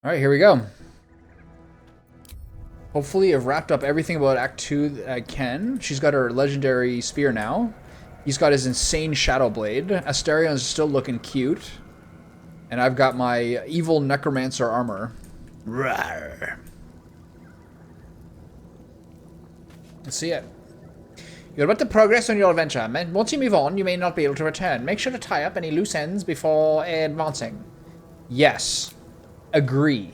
All right, here we go. Hopefully I've wrapped up everything about Act 2 that I can. She's got her legendary spear now. He's got his insane Shadow Blade. Astarion's still looking cute. And I've got my evil Necromancer armor. Rawr. Let's see it. You're about to progress on your adventure. Once you move on, you may not be able to return. Make sure to tie up any loose ends before advancing. Yes. Agree.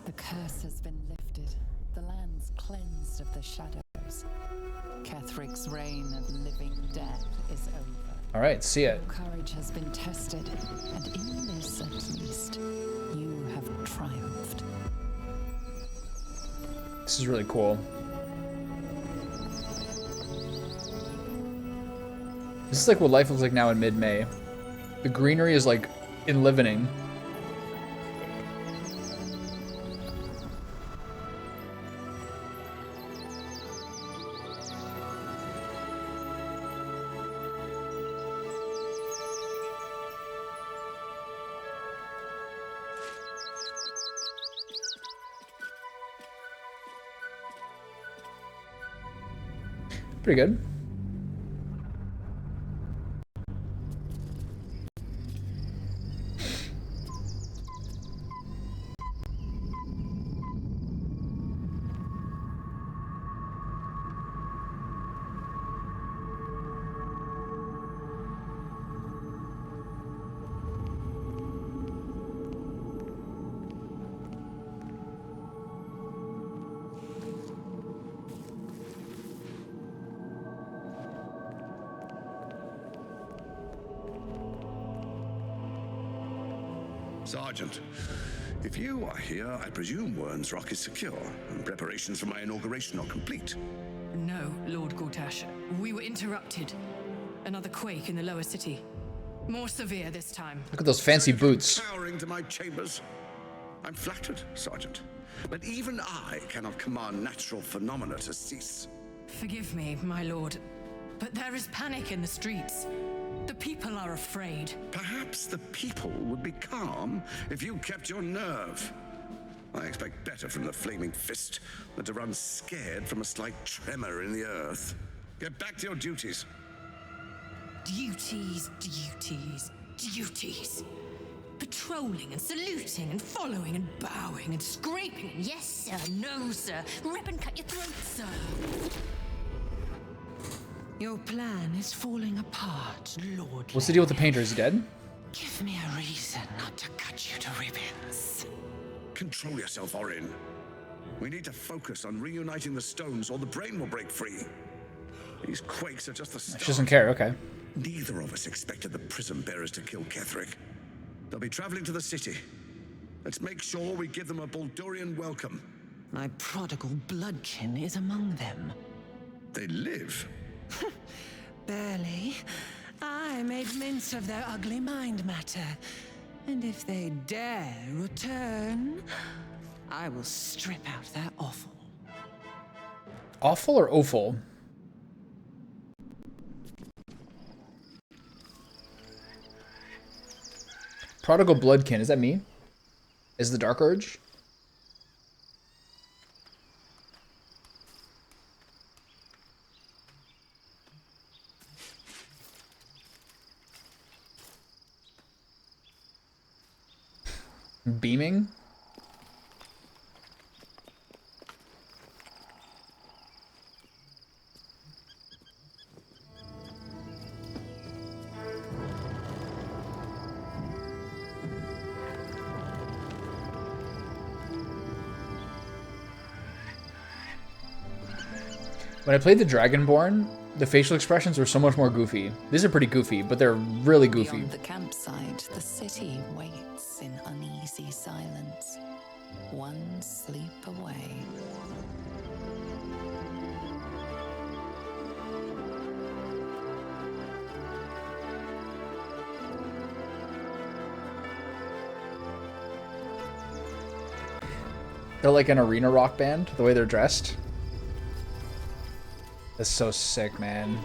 The curse has been lifted. The land's cleansed of the shadows. Kethric's reign of living death is over. Alright, see it. Your courage has been tested, and in this at least, you have triumphed. This is really cool. This is like what life looks like now in mid-May. The greenery is like enlivening. Pretty good. Sergeant, if you are here, I presume Wern's Rock is secure, and preparations for my inauguration are complete. No, Lord Gortash. We were interrupted. Another quake in the lower city. More severe this time. Look at those fancy boots. Towering to my chambers. I'm flattered, Sergeant, but even I cannot command natural phenomena to cease. Forgive me, my lord, but there is panic in the streets. The people are afraid. Perhaps the people would be calm if you kept your nerve. I expect better from the flaming fist than to run scared from a slight tremor in the earth. Get back to your duties. Duties, duties, duties. Patrolling and saluting and following and bowing and scraping and yes sir, no sir, rip and cut your throat, sir. Your plan is falling apart, Lord. What's the deal with the painter? Is he dead? Give me a reason not to cut you to ribbons. Control yourself, Orin. We need to focus on reuniting the stones or the brain will break free. These quakes are just the start. She doesn't care, okay. Neither of us expected the prism bearers to kill Ketheric. They'll be traveling to the city. Let's make sure we give them a Baldurian welcome. My prodigal bloodkin is among them. They live. Barely. I made mince of their ugly mind matter. And if they dare return, I will strip out their offal. Awful or awful? Prodigal Bloodkin, is that me? Is the Dark Urge? Beaming? When I played the Dragonborn, the facial expressions were so much more goofy. These are pretty goofy, but they're really goofy. Beyond the campsite, the city waits in uneasy silence. One sleep away. They're like an arena rock band, the way they're dressed. That's so sick, man.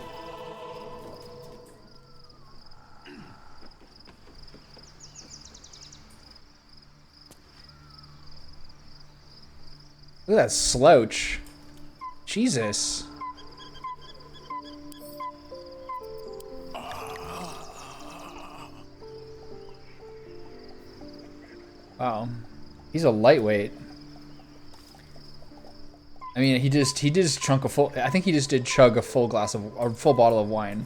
Look at that slouch. Jesus. Wow. He's a lightweight. I mean, he just chunk a full. I think he just did chug a full glass of a full bottle of wine.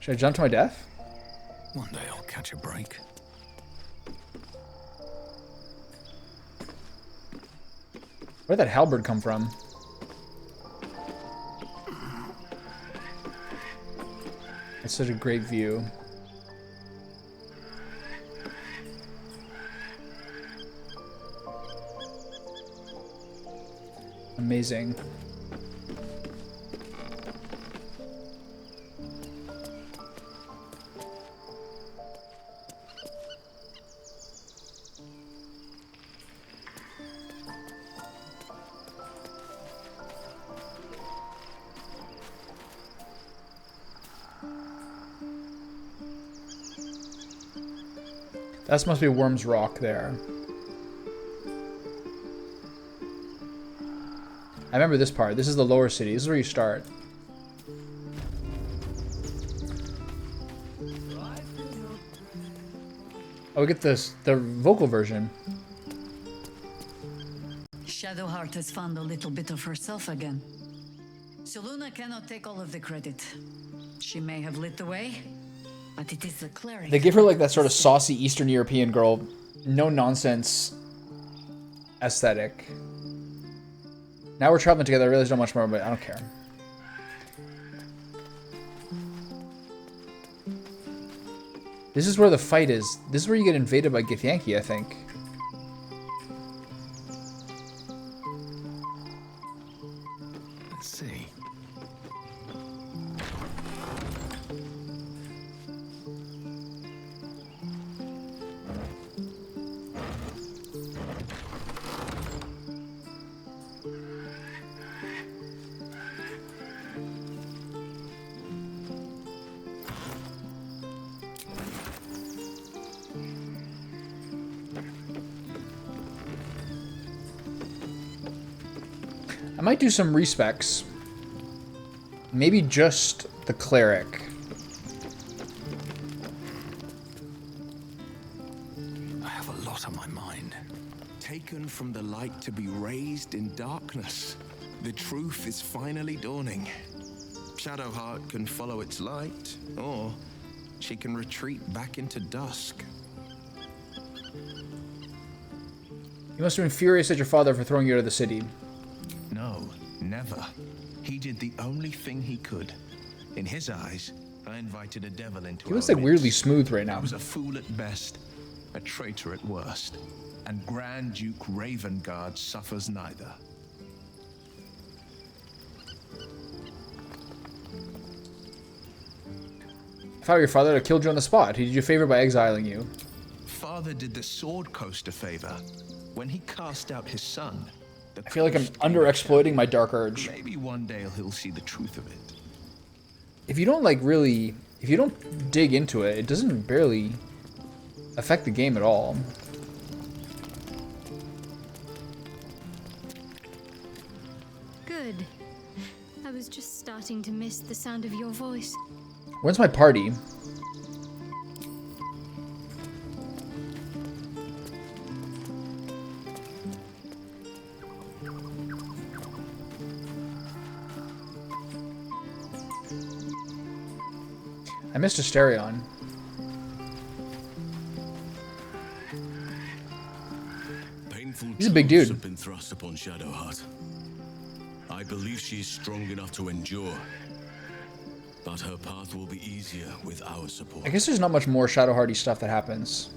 Should I jump to my death? One day I'll catch a break. Where'd that halberd come from? It's such a great view. Amazing. That must be Worm's Rock there. I remember this part. This is the lower city. This is where you start. Oh, we get the vocal version. Shadowheart has found a little bit of herself again. Seluna cannot take all of the credit. She may have lit the way, but it is the cleric. They give her like that sort of saucy Eastern European girl, no nonsense aesthetic. Now we're traveling together. I realize not much more, but I don't care. This is where the fight is. This is where you get invaded by Githyanki, I think. Let's see. I might do some respecs. Maybe just the cleric. I have a lot on my mind. Taken from the light to be raised in darkness. The truth is finally dawning. Shadowheart can follow its light, or she can retreat back into dusk. You must have been furious at your father for throwing you out of the city. No, never. He did the only thing he could. In his eyes, I invited a devil into He looks our like weirdly midst. smooth right I now. was a fool at best, a traitor at worst, and Grand Duke Ravengard suffers neither. If I were your father, I'd have killed you on the spot. He did you a favor by exiling you. Father did the Sword Coast a favor when he cast out his son. I feel like I'm underexploiting my dark urge. Maybe one day he'll see the truth of it. If you don't if you don't dig into it, it doesn't barely affect the game at all. Good. I was just starting to miss the sound of your voice. Where's my party? I missed Asterion. Painful He's a big blows dude. have been thrust upon Shadowheart. I believe she is strong enough to endure, but her path will be easier with our support. I guess there's not much more Shadowhearty stuff that happens.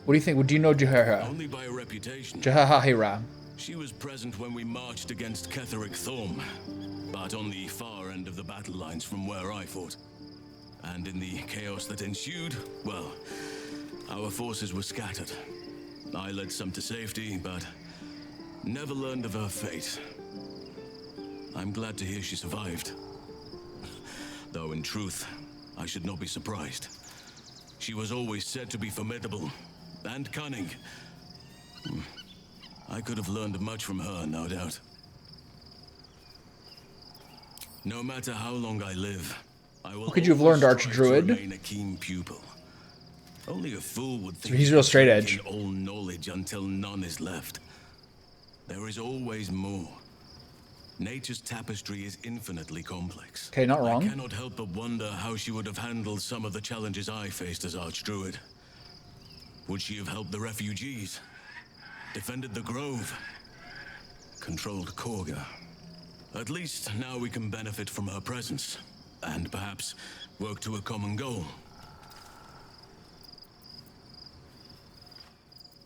What do you think? Do you know Jahara? Only by reputation. Jahahira. She was present when we marched against Ketheric Thorm, but on the far end of the battle lines from where I fought. And in the chaos that ensued, well, our forces were scattered. I led some to safety, but never learned of her fate. I'm glad to hear she survived. Though in truth, I should not be surprised. She was always said to be formidable and cunning. I could have learned much from her, no doubt. No matter how long I live, I will. What could you have learned, always try to Archdruid? remain a keen pupil. Only a fool would think He's real straight he edge. can all knowledge until none is left. There is always more. Nature's tapestry is infinitely complex. Okay, not wrong. I cannot help but wonder how she would have handled some of the challenges I faced as Archdruid. Would she have helped the refugees? Defended the Grove? Controlled Korga? At least now we can benefit from her presence, and perhaps work to a common goal.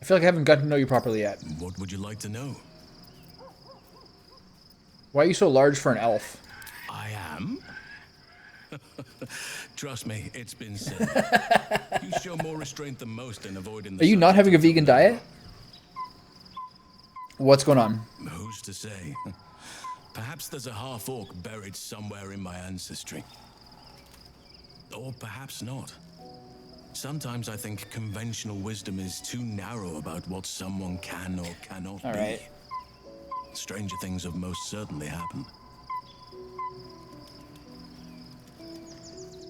I feel like I haven't gotten to know you properly yet. What would you like to know? Why are you so large for an elf? I am? Trust me, it's been said. You show more restraint than most in avoiding the Are you not having a subject of vegan the diet? What's going on? Who's to say? Perhaps there's a half-orc buried somewhere in my ancestry. Or perhaps not. Sometimes I think conventional wisdom is too narrow about what someone can or cannot All be. right. Stranger things have most certainly happened.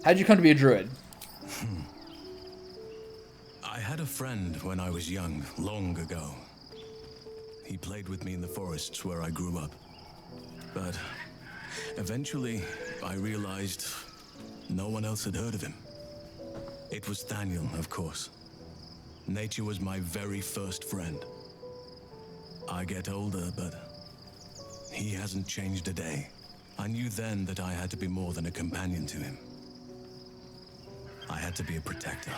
How'd you come to be a druid? I had a friend when I was young, long ago. He played with me in the forests where I grew up. But eventually, I realized no one else had heard of him. It was Daniel, of course. Nature was my very first friend. I get older, but he hasn't changed a day. I knew then that I had to be more than a companion to him. I had to be a protector.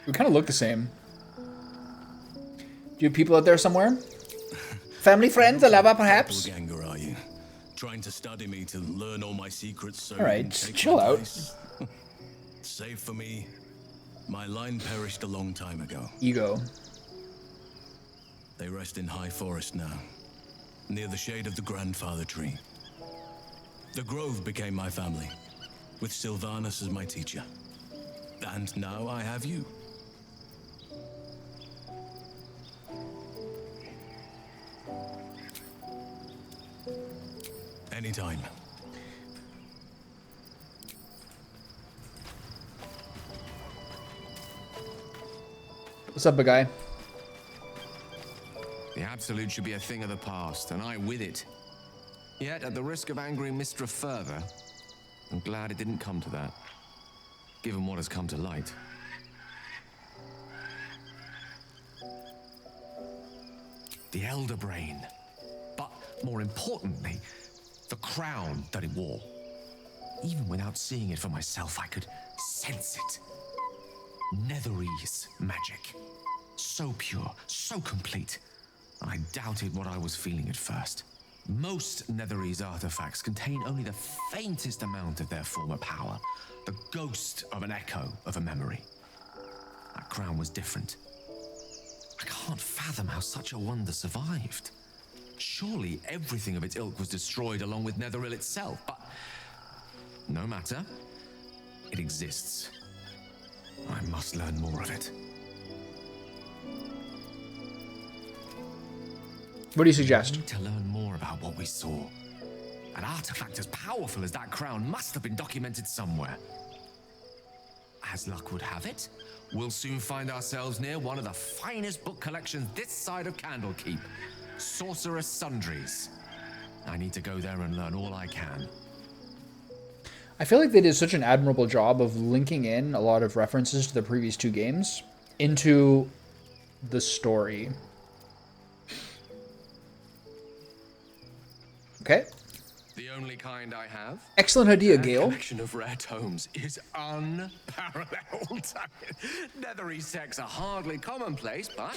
We kind of look the same. Do you have people out there somewhere? Family, friends, a lover, perhaps? Doppelganger, are you? Trying to study me to learn all my secrets so All right, you can just take chill my out. place? Save for me, my line perished a long time ago. Ego. They rest in high forest now, near the shade of the grandfather tree. The Grove became my family, with Sylvanas as my teacher. And now I have you. Anytime. What's up, big guy? The Absolute should be a thing of the past, and I with it. Yet, at the risk of angering Mistra further, I'm glad it didn't come to that, given what has come to light. The Elder Brain. But, more importantly, the crown that it wore. Even without seeing it for myself, I could sense it. Netherese magic. So pure, so complete. And I doubted what I was feeling at first. Most Netherese artifacts contain only the faintest amount of their former power, the ghost of an echo of a memory. That crown was different. I can't fathom how such a wonder survived. Surely everything of its ilk was destroyed along with Netheril itself, but no matter. It exists. I must learn more of it. What do you suggest? To learn more about what we saw. An artifact as powerful as that crown must have been documented somewhere. As luck would have it, we'll soon find ourselves near one of the finest book collections this side of Candlekeep. Sorcerer's Sundries. I need to go there and learn all I can. I feel like they did such an admirable job of linking in a lot of references to the previous two games into the story. Okay. The only kind I have. Excellent idea, Their Gale. collection of rare tomes is unparalleled. Netherese sects are hardly commonplace, but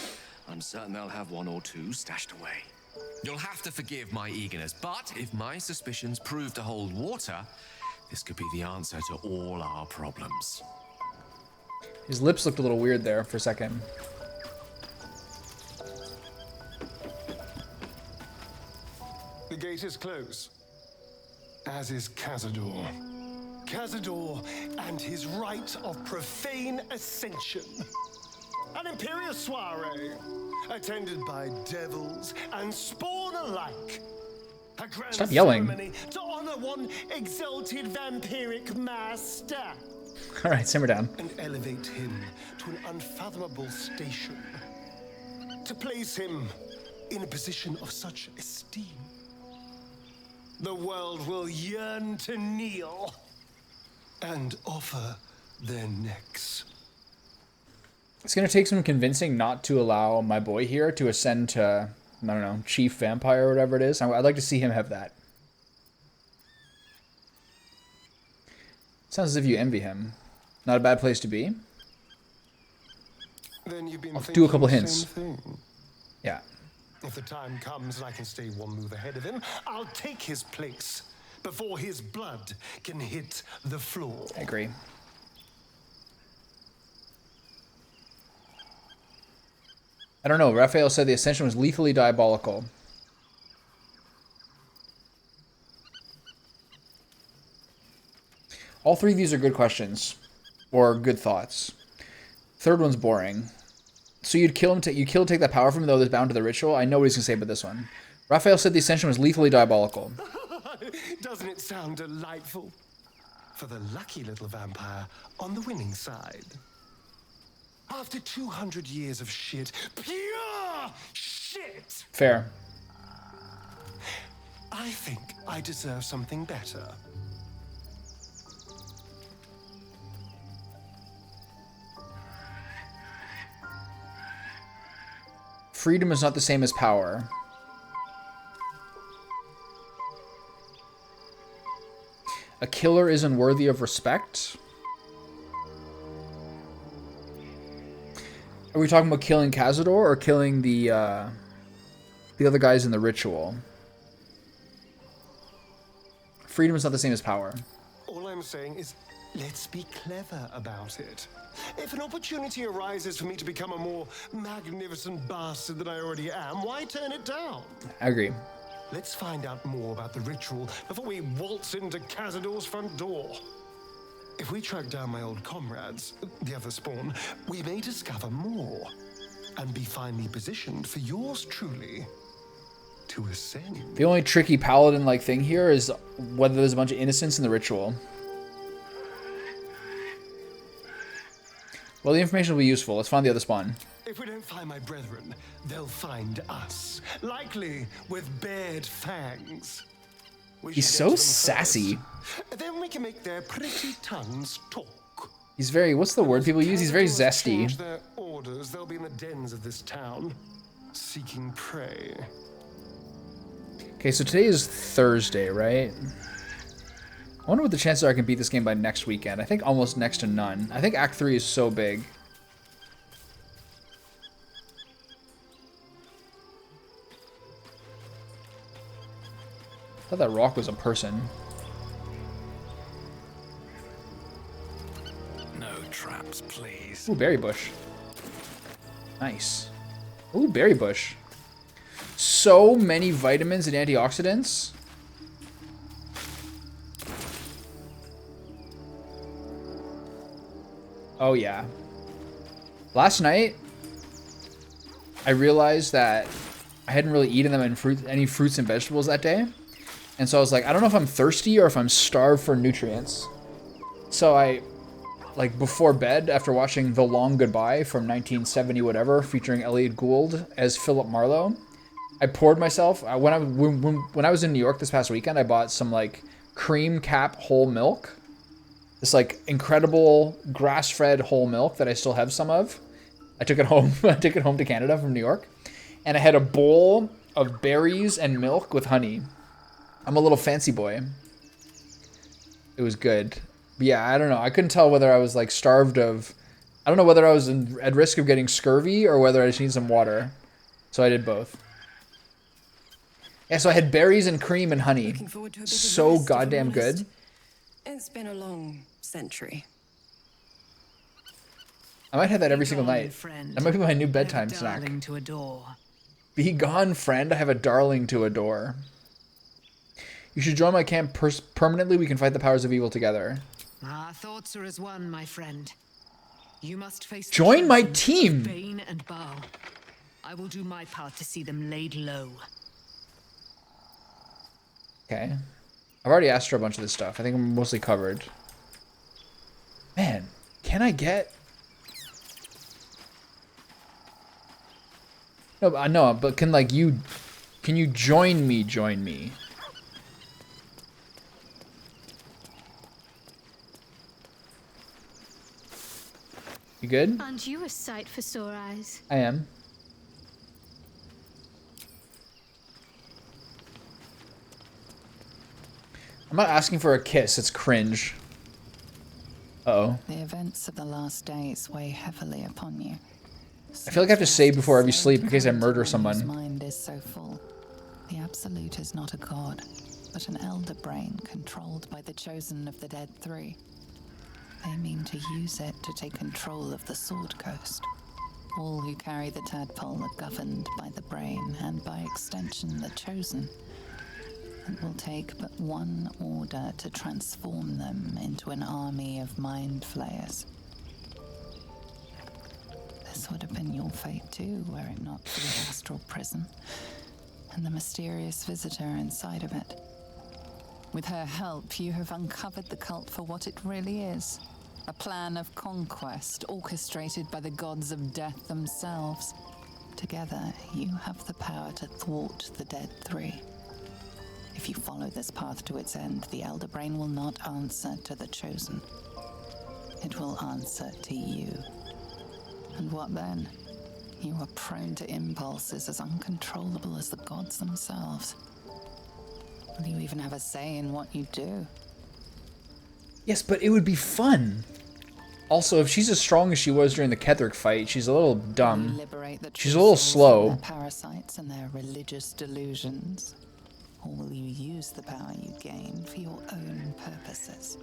I'm certain they'll have one or two stashed away. You'll have to forgive my eagerness, but if my suspicions prove to hold water, this could be the answer to all our problems. His lips looked a little weird there for a second. date is close. As is Cazador. Cazador and his rite of profane ascension. An imperial soiree, attended by devils and spawn alike. A grand Stop yelling. ceremony to honor one exalted vampiric master. All right, simmer down. And elevate him to an unfathomable station. To place him in a position of such esteem. The world will yearn to kneel and offer their necks. It's gonna take some convincing not to allow my boy here to ascend to, I don't know, Chief Vampire or whatever it is. I'd like to see him have that. Sounds as if you envy him. Not a bad place to be. Then you've been I'll do a couple thinking the hints. same thing. Yeah. If the time comes and I can stay one move ahead of him, I'll take his place before his blood can hit the floor. I agree. I don't know. Raphael said the Ascension was lethally diabolical. All three of these are good questions. Or good thoughts. Third one's boring. So you'd kill him, take that power from him, though that's bound to the ritual? I know what he's going to say about this one. Raphael said the Ascension was lethally diabolical. Doesn't it sound delightful? For the lucky little vampire on the winning side. After 200 years of shit, pure shit, Fair. I think I deserve something better. Freedom is not the same as power. A killer is unworthy of respect. Are we talking about killing Cazador or killing the other guys in the ritual? Freedom is not the same as power. All I'm saying is, let's be clever about it. If an opportunity arises for me to become a more magnificent bastard than I already am, why turn it down? I agree. Let's find out more about the ritual before we waltz into Cazador's front door. If we track down my old comrades, the other spawn, we may discover more and be finely positioned for yours truly to ascend. The only tricky paladin-like thing here is whether there's a bunch of innocents in the ritual. Well, the information will be useful. Let's find the other spawn. If we don't find my brethren, they'll find us, likely with bared fangs. He's so sassy. Then we can make their pretty tongues talk. He's very, what's the word people use? He's very zesty. Change their orders, they'll be in the dens of this town, seeking prey. Okay, so today is Thursday, right? I wonder what the chances are I can beat this game by next weekend. I think almost next to none. I think Act 3 is so big. I thought that rock was a person. No traps, please. Ooh, berry bush. Nice. Ooh, berry bush. So many vitamins and antioxidants. Oh, yeah. Last night, I realized that I hadn't really eaten them in any fruits and vegetables that day. And so I was like, I don't know if I'm thirsty or if I'm starved for nutrients. So I, like before bed, after watching The Long Goodbye from 1970 whatever, featuring Elliot Gould as Philip Marlowe, I poured myself, when I was in New York this past weekend, I bought some like cream cap whole milk. This like incredible grass-fed whole milk that I still have some of. I took it home. I took it home to Canada from New York, and I had a bowl of berries and milk with honey. I'm a little fancy boy. It was good. But yeah, I don't know. I couldn't tell whether I was like starved of. I don't know whether I was at risk of getting scurvy or whether I just need some water. So I did both. Yeah, so I had berries and cream and honey. So goddamn good. It's been a long century. I might have that every single night. That might be my new bedtime snack. To adore. Be gone, friend. I have a darling to adore. You should join my camp permanently. We can fight the powers of evil together. Our thoughts are as one, my friend. You must face the Join my chosen, team. Bane and Bow. I will do my part to see them laid low. Okay. I've already asked her a bunch of this stuff. I think I'm mostly covered. Man, can I get... No, I know, but can like you... Can you join me? Join me. You good? Aren't you a sight for sore eyes? I am. I'm not asking for a kiss. It's cringe. Uh-oh. The events of the last days weigh heavily upon you. I feel like I have to save before every sleep in case I murder someone. Whose mind is so full. The Absolute is not a god, but an elder brain controlled by the chosen of the Dead Three. They mean to use it to take control of the Sword Coast. All who carry the tadpole are governed by the brain and by extension the chosen. It will take but one order to transform them into an army of mind flayers. This would have been your fate too, were it not for the astral prison and the mysterious visitor inside of it. With her help, you have uncovered the cult for what it really is. A plan of conquest orchestrated by the gods of death themselves. Together, you have the power to thwart the Dead Three. If you follow this path to its end, the Elder Brain will not answer to the Chosen. It will answer to you. And what then? You are prone to impulses as uncontrollable as the gods themselves. Will you even have a say in what you do? Yes, but it would be fun. Also, if she's as strong as she was during the Ketheric fight, she's a little dumb. She's a little slow. Parasites and their religious delusions. Or will you use the power you gain for your own purposes?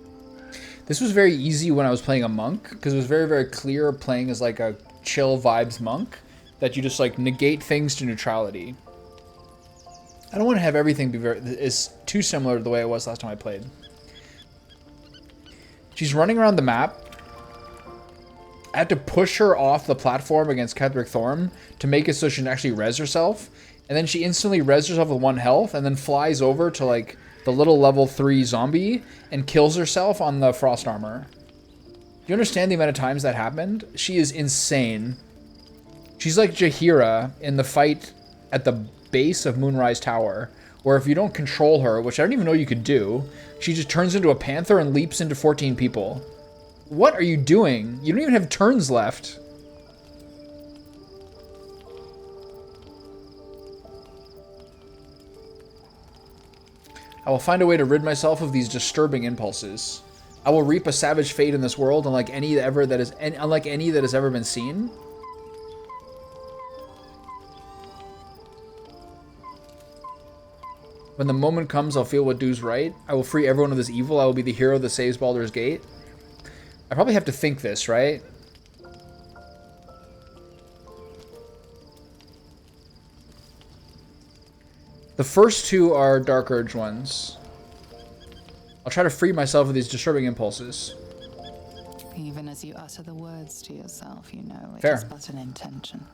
This was very easy when I was playing a monk, because it was very, very clear playing as like a chill vibes monk, that you just like negate things to neutrality. I don't want to have everything be is too similar to the way it was last time I played. She's running around the map. I had to push her off the platform against Ketheric Thorm to make it so she can actually res herself. And then she instantly res herself with 1 health and then flies over to like the little level 3 zombie and kills herself on the frost armor. Do you understand the amount of times that happened? She is insane. She's like Jaheira in the fight at the base of Moonrise Tower, where if you don't control her, which I don't even know you could do, she just turns into a panther and leaps into 14 people. What are you doing? You don't even have turns left. I will find a way to rid myself of these disturbing impulses. I will reap a savage fate in this world, unlike any that has ever been seen. When the moment comes, I'll feel what do's right. I will free everyone of this evil. I will be the hero that saves Baldur's Gate. I probably have to think this, right? The first 2 are Dark Urge ones. I'll try to free myself of these disturbing impulses. Even as you utter the words to yourself, you know it Fair. is but an intention.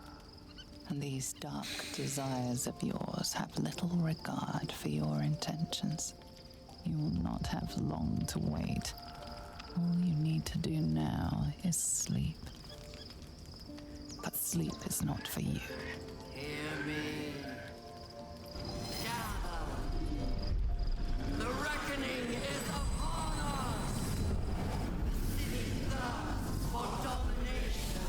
And these dark desires of yours have little regard for your intentions. You will not have long to wait. All you need to do now is sleep. But sleep is not for you. Hear me. Gather. The reckoning is upon us. The city thirsts for domination.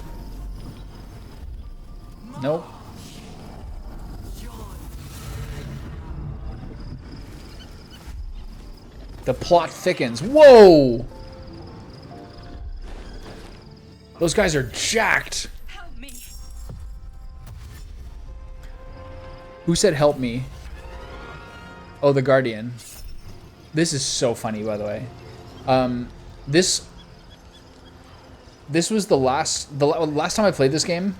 Nope. The plot thickens. Whoa! Those guys are jacked. Help me. Who said help me? Oh, the Guardian. This is so funny, by the way. This was the last time I played this game.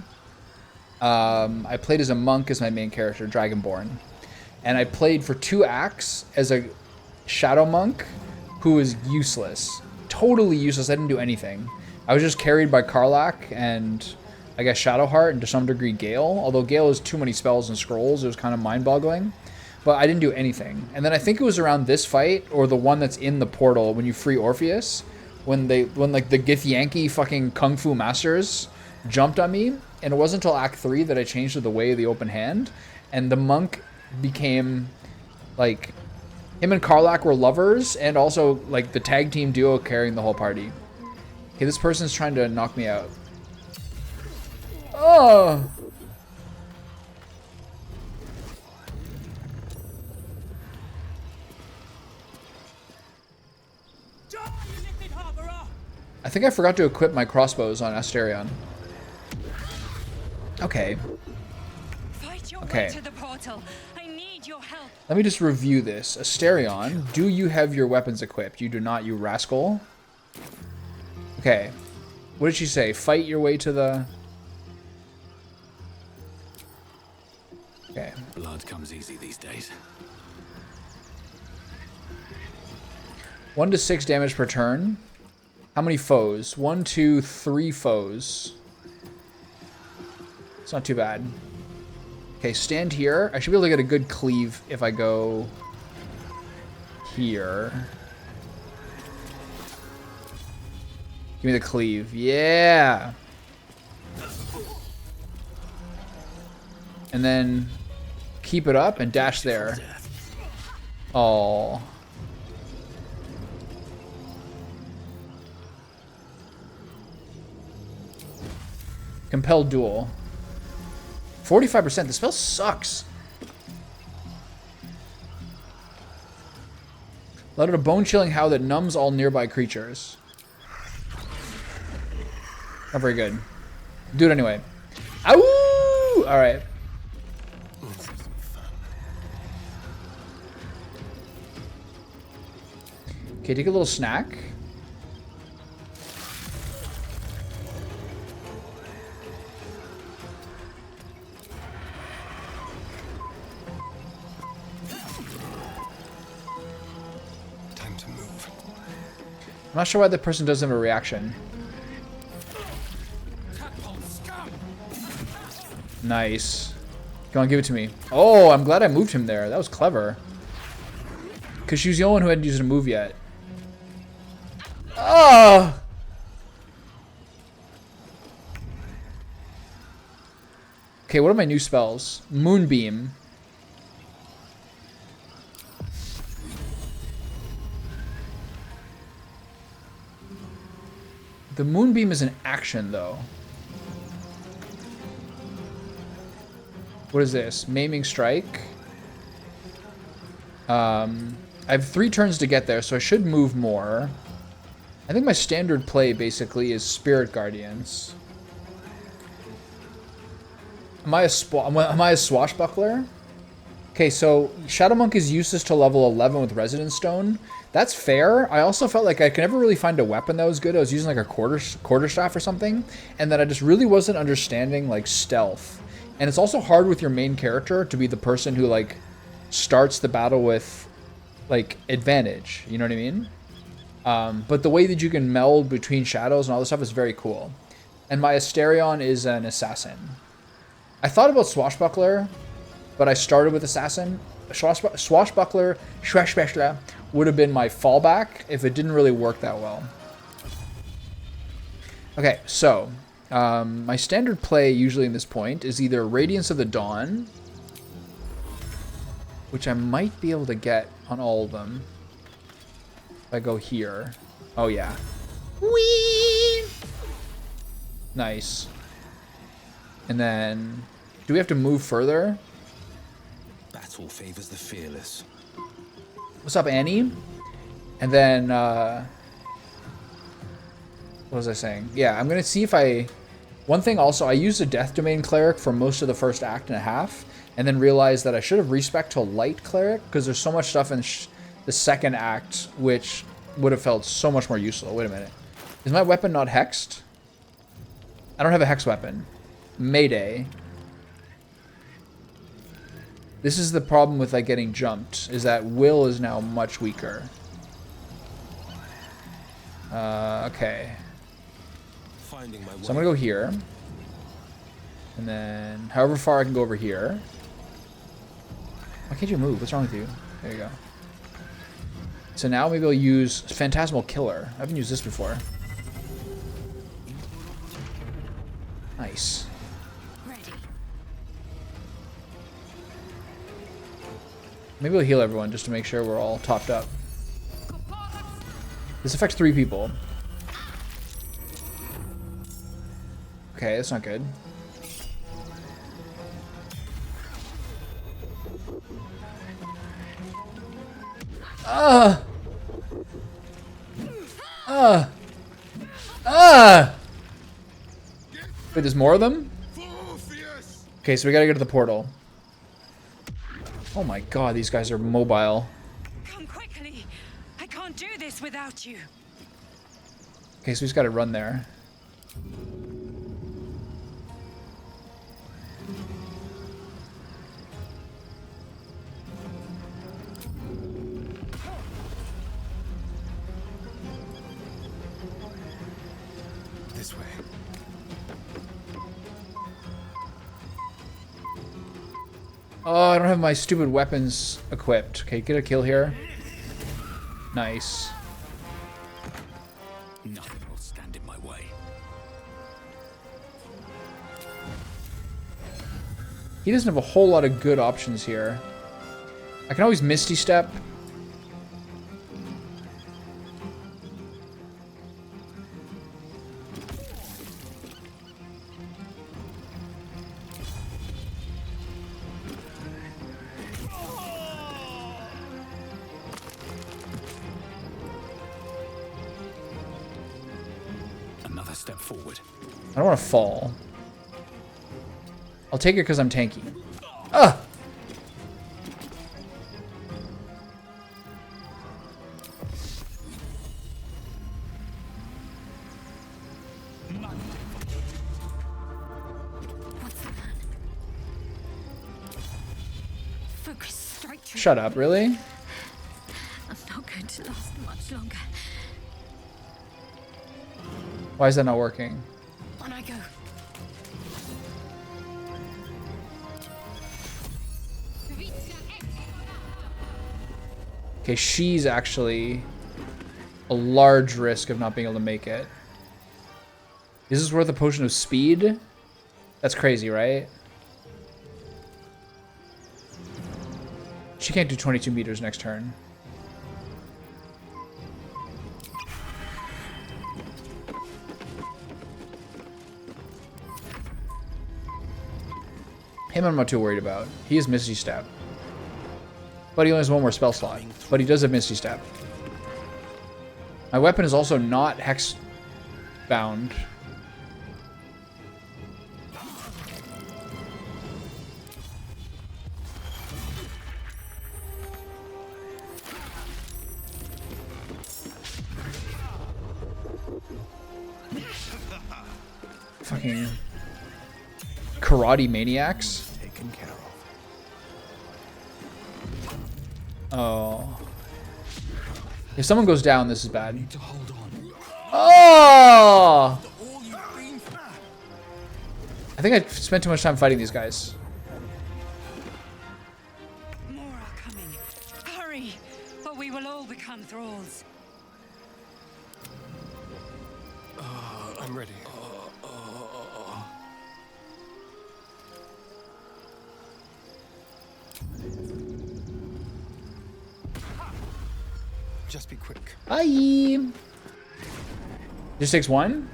I played as a monk as my main character, Dragonborn, and I played for 2 acts as a Shadow Monk, who is useless. Totally useless. I didn't do anything. I was just carried by Karlach and I guess Shadowheart and to some degree Gale. Although Gale has too many spells and scrolls, it was kind of mind-boggling. But I didn't do anything. And then I think it was around this fight or the one that's in the portal when you free Orpheus, when like the Githyanki fucking kung fu masters jumped on me. And it wasn't until Act 3 that I changed to the Way of the Open Hand, and the monk became like, him and Karlach were lovers, and also like the tag team duo carrying the whole party. Okay, this person's trying to knock me out. Oh! I think I forgot to equip my crossbows on Asterion. Okay. Okay. To the portal. I need your help. Let me just review this. Asterion, do you have your weapons equipped? You do not, you rascal. Okay. What did she say? Fight your way to the... Okay. Blood comes easy these days. 1 to 6 damage per turn. How many foes? 1, 2, 3 foes. It's not too bad. Okay, stand here. I should be able to get a good cleave if I go here. Give me the cleave. Yeah! And then keep it up and dash there. Oh. Compelled duel. 45%. The spell sucks. Let out a bone-chilling howl that numbs all nearby creatures. Not very good. Do it anyway. Ow! Alright. Okay, take a little snack. I'm not sure why the person doesn't have a reaction. Nice. Come on, give it to me. Oh, I'm glad I moved him there. That was clever. Because she was the only one who hadn't used a move yet. Oh! Okay, what are my new spells? Moonbeam. The Moonbeam is an action, though. What is this? Maiming Strike. I have 3 turns to get there, so I should move more. I think my standard play, basically, is Spirit Guardians. Am I a Swashbuckler? Okay, so Shadow Monk is useless to level 11 with Residence Stone. That's fair. I also felt like I could never really find a weapon that was good. I was using like a quarterstaff or something, and that I just really wasn't understanding like stealth. And it's also hard with your main character to be the person who like starts the battle with like advantage. You know what I mean? But the way that you can meld between shadows and all this stuff is very cool. And my Asterion is an assassin. I thought about Swashbuckler, but I started with assassin. Swashbuckler would have been my fallback if it didn't really work that well. Okay, so my standard play usually in this point is either Radiance of the Dawn, which I might be able to get on all of them if I go here. Oh yeah. Whee! Nice. And then, do we have to move further? Battle favors the fearless. What's up, Annie? And then, what was I saying? Yeah, I'm gonna see if I... One thing also, I used a Death Domain Cleric for most of the first act and a half, and then realized that I should have respec to Light Cleric, because there's so much stuff in the second act, which would have felt so much more useful. Wait a minute. Is my weapon not hexed? I don't have a hex weapon. Mayday. This is the problem with like getting jumped, is that Will is now much weaker. Okay. So I'm gonna go here. And then however far I can go over here. Why can't you move? What's wrong with you? There you go. So now maybe I'll use Phantasmal Killer. I haven't used this before. Nice. Maybe we'll heal everyone just to make sure we're all topped up. This affects 3 people. Okay, that's not good. Wait, there's more of them? Okay, so we gotta go to the portal. Oh my god, these guys are mobile. Come quickly. I can't do this without you. Okay, so we just gotta run there. This way. Oh, I don't have my stupid weapons equipped. Okay, get a kill here. Nice. Nothing will stand in my way. He doesn't have a whole lot of good options here. I can always Misty Step. Another step forward. I don't want to fall. I'll take it because I'm tanky. Ah! What's the plan? Focus, strike through. Shut up, really? I'm not going to last much longer. Why is that not working? On I go. Okay, she's actually a large risk of not being able to make it. Is this worth a potion of speed? That's crazy, right? She can't do 22 meters next turn. Him I'm not too worried about. He has Misty Step. But he only has 1 more spell slot. But he does have Misty Step. My weapon is also not hex bound. Fucking karate maniacs. Taken care of. Oh. If someone goes down, this is bad. Need to hold on. Oh! I think I spent too much time fighting these guys. More are coming. Hurry, or we will all become thralls. I'm ready. Just be quick. Bye! Just takes 1?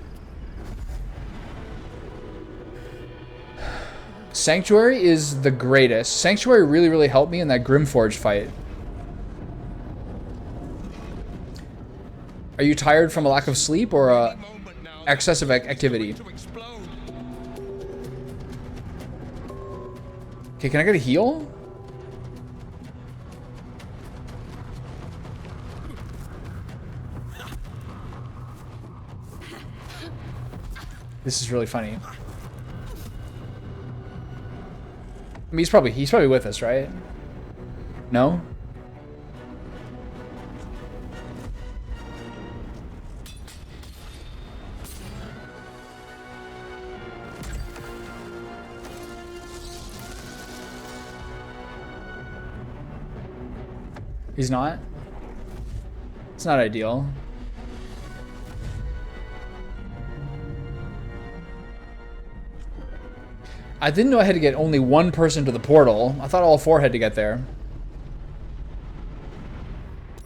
Sanctuary is the greatest. Sanctuary really, really helped me in that Grimforge fight. Are you tired from a lack of sleep or excessive activity? Okay, can I get a heal? This is really funny. I mean, he's probably with us, right? No? He's not? It's not ideal. I didn't know I had to get only one person to the portal. I thought all 4 had to get there.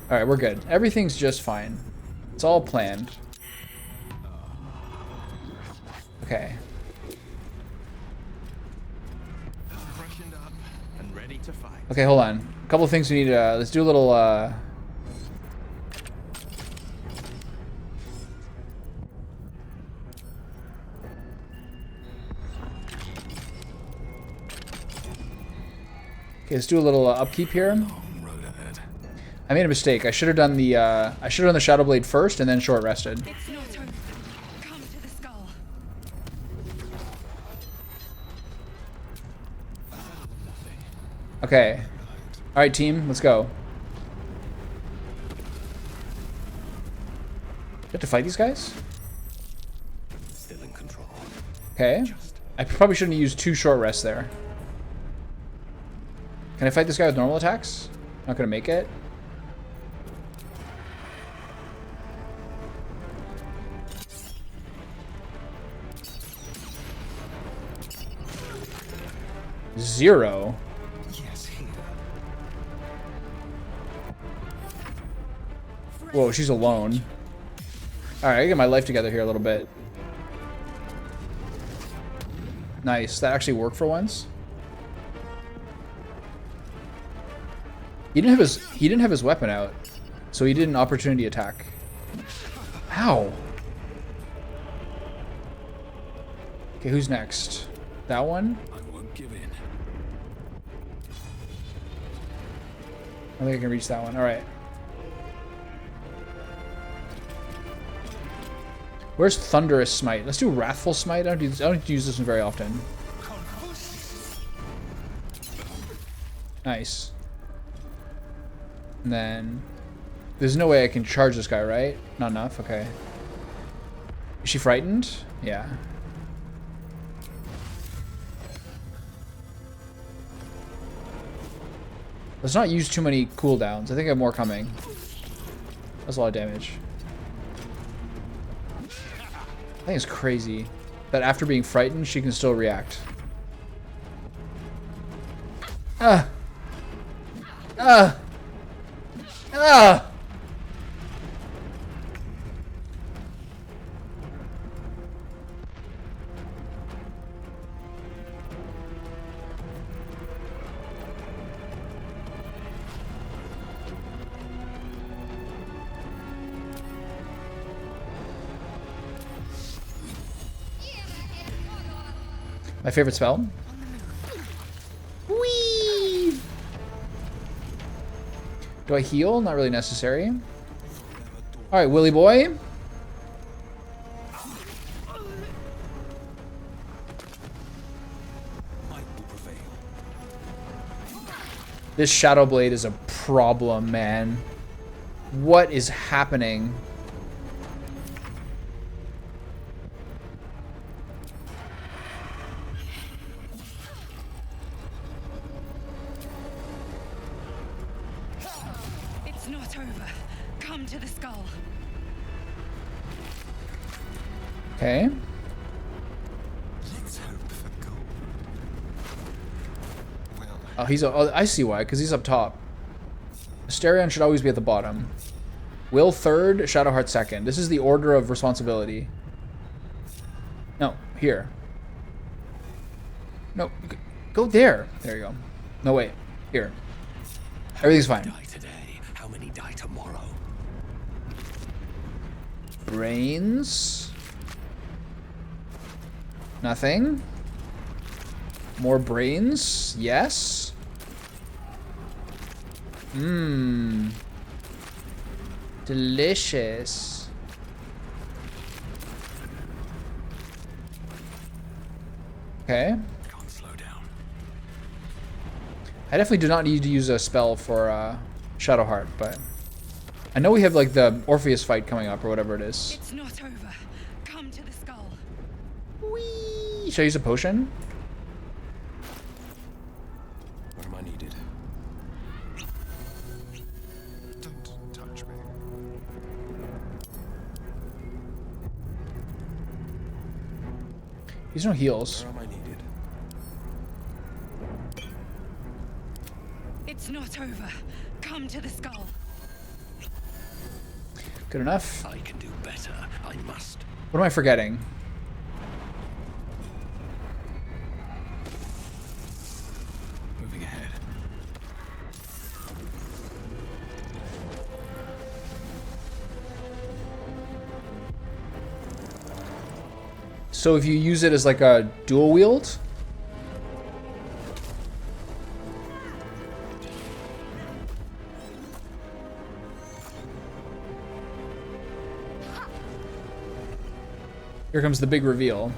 Alright, we're good. Everything's just fine. It's all planned. Okay. Freshened up and ready to fight. Okay, hold on. A couple of things we need to... let's do a little... Okay, let's do a little upkeep here. I made a mistake. I should have done the Shadow Blade first and then short rested. It's not over. Come to the skull. Okay. All right, team, let's go. Do I have to fight these guys? Still in control. Okay. I probably shouldn't have used 2 short rests there. Can I fight this guy with normal attacks? Not gonna make it. Zero. Yes, here. Whoa, she's alone. Alright, I get my life together here a little bit. Nice. That actually worked for once. He didn't have his weapon out, so he did an opportunity attack. Ow. Okay, who's next? That one? I won't give in. I think I can reach that one. All right. Where's Thunderous Smite? Let's do Wrathful Smite. I don't use this one very often. Nice. And then there's no way I can charge this guy, right? Not enough. Okay. Is she frightened? Yeah. Let's not use too many cooldowns. I think I have more coming. That's a lot of damage. I think it's crazy that after being frightened, she can still react. Ah! Ah! Ah! My favorite spell? Whee! Do I heal? Not really necessary. Alright, Willy boy. This Shadow Blade is a problem, man. What is happening? It's not over. Come to the skull. Okay. Let's hope for gold. Well, Oh, he's. Oh, I see why. Because he's up top. Asterion should always be at the bottom. Will third, Shadowheart second. This is the order of responsibility. No, here. No, go there. There you go. No, wait. Here. Everything's fine. Die today. How many die tomorrow? Brains. Nothing. More brains. Yes. Mmm. Delicious. Okay. Can't slow down. I definitely do not need to use a spell for Shadowheart, but I know we have like the Orpheus fight coming up or whatever it is. It's not over. Come to the skull. Whee! Should I use a potion? Where am I needed? Don't touch me. These no heals. Where am I needed? It's not over. Come to the skull. Good enough. I can do better. I must. What am I forgetting? Moving ahead. So if you use it as like a dual wield? Here comes the big reveal.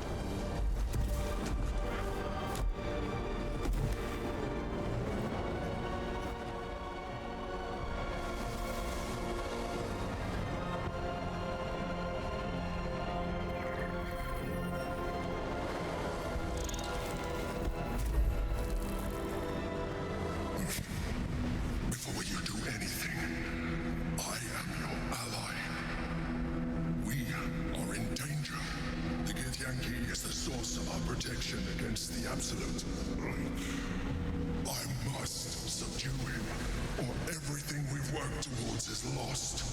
Before you do anything, I am your ally. We are in danger. The Githyanki is the source of our protection against the Absolute. I must subdue him, or everything we've worked towards is lost.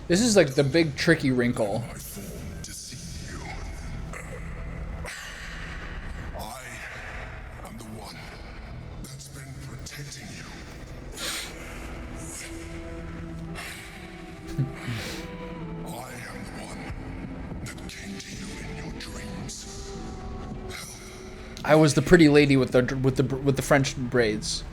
This is like the big tricky wrinkle. I formed to see you. I am the one that's been protecting you. I am the one that came to you in your dreams. I was the pretty lady with the French braids.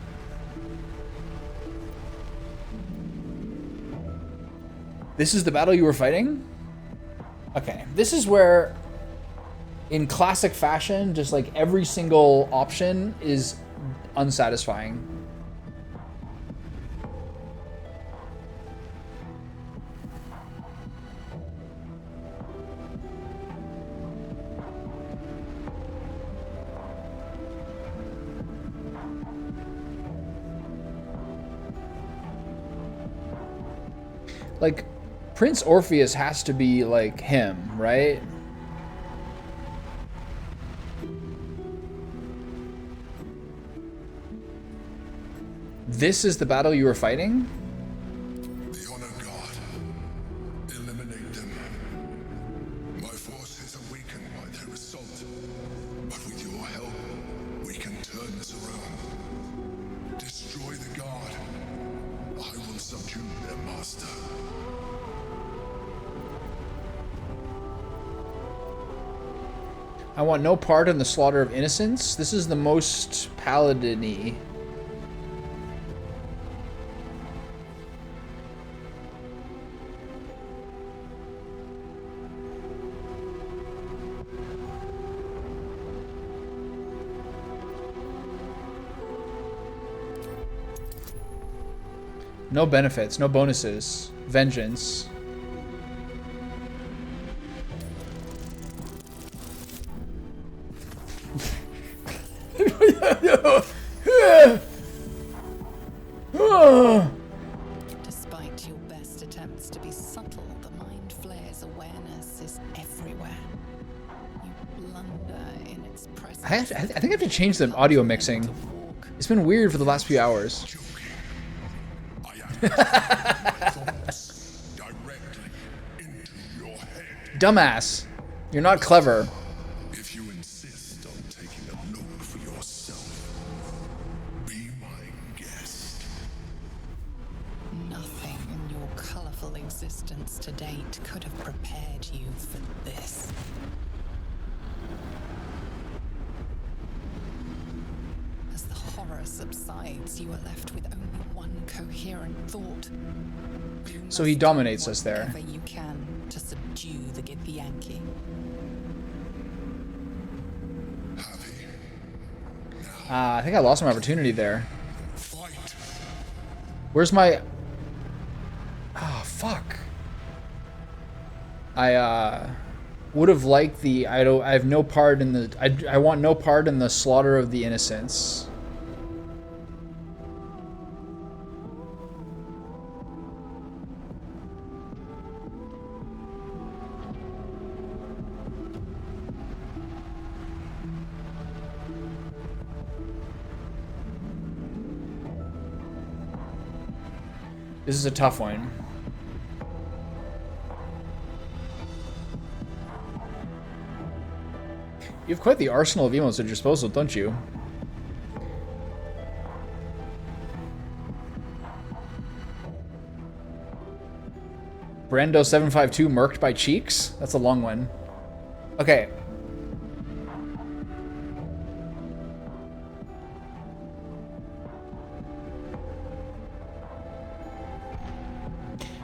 This is the battle you were fighting? Okay, this is where, in classic fashion, just like every single option is unsatisfying. Like, Prince Orpheus has to be like him, right? This is the battle you were fighting? The Honor God. Eliminate them. My forces are weakened by their assault. But with your help, we can turn this around. Destroy the God. I will subdue their master. I want no part in the slaughter of innocents. This is the most paladin-y. No benefits, no bonuses. Vengeance. Despite your best attempts to be subtle, the mind flare's awareness is everywhere. You blunder in its presence. I think I have to change the audio mixing. It's been weird for the last few hours. Dumbass. You're not clever. If you insist on taking a look for yourself, be my guest. Nothing in your colorful existence to date could have prepared you for this. As the horror subsides, you are left with only one coherent thought. So he dominates us there. Whatever you can to subdue the Githyanki. I think I lost my opportunity there. Where's my... Oh, fuck. I would have liked the... I have no part in the... I want no part in the slaughter of the innocents. This is a tough one. You have quite the arsenal of emotes at your disposal, don't you? Brando752 murked by Cheeks? That's a long one. Okay.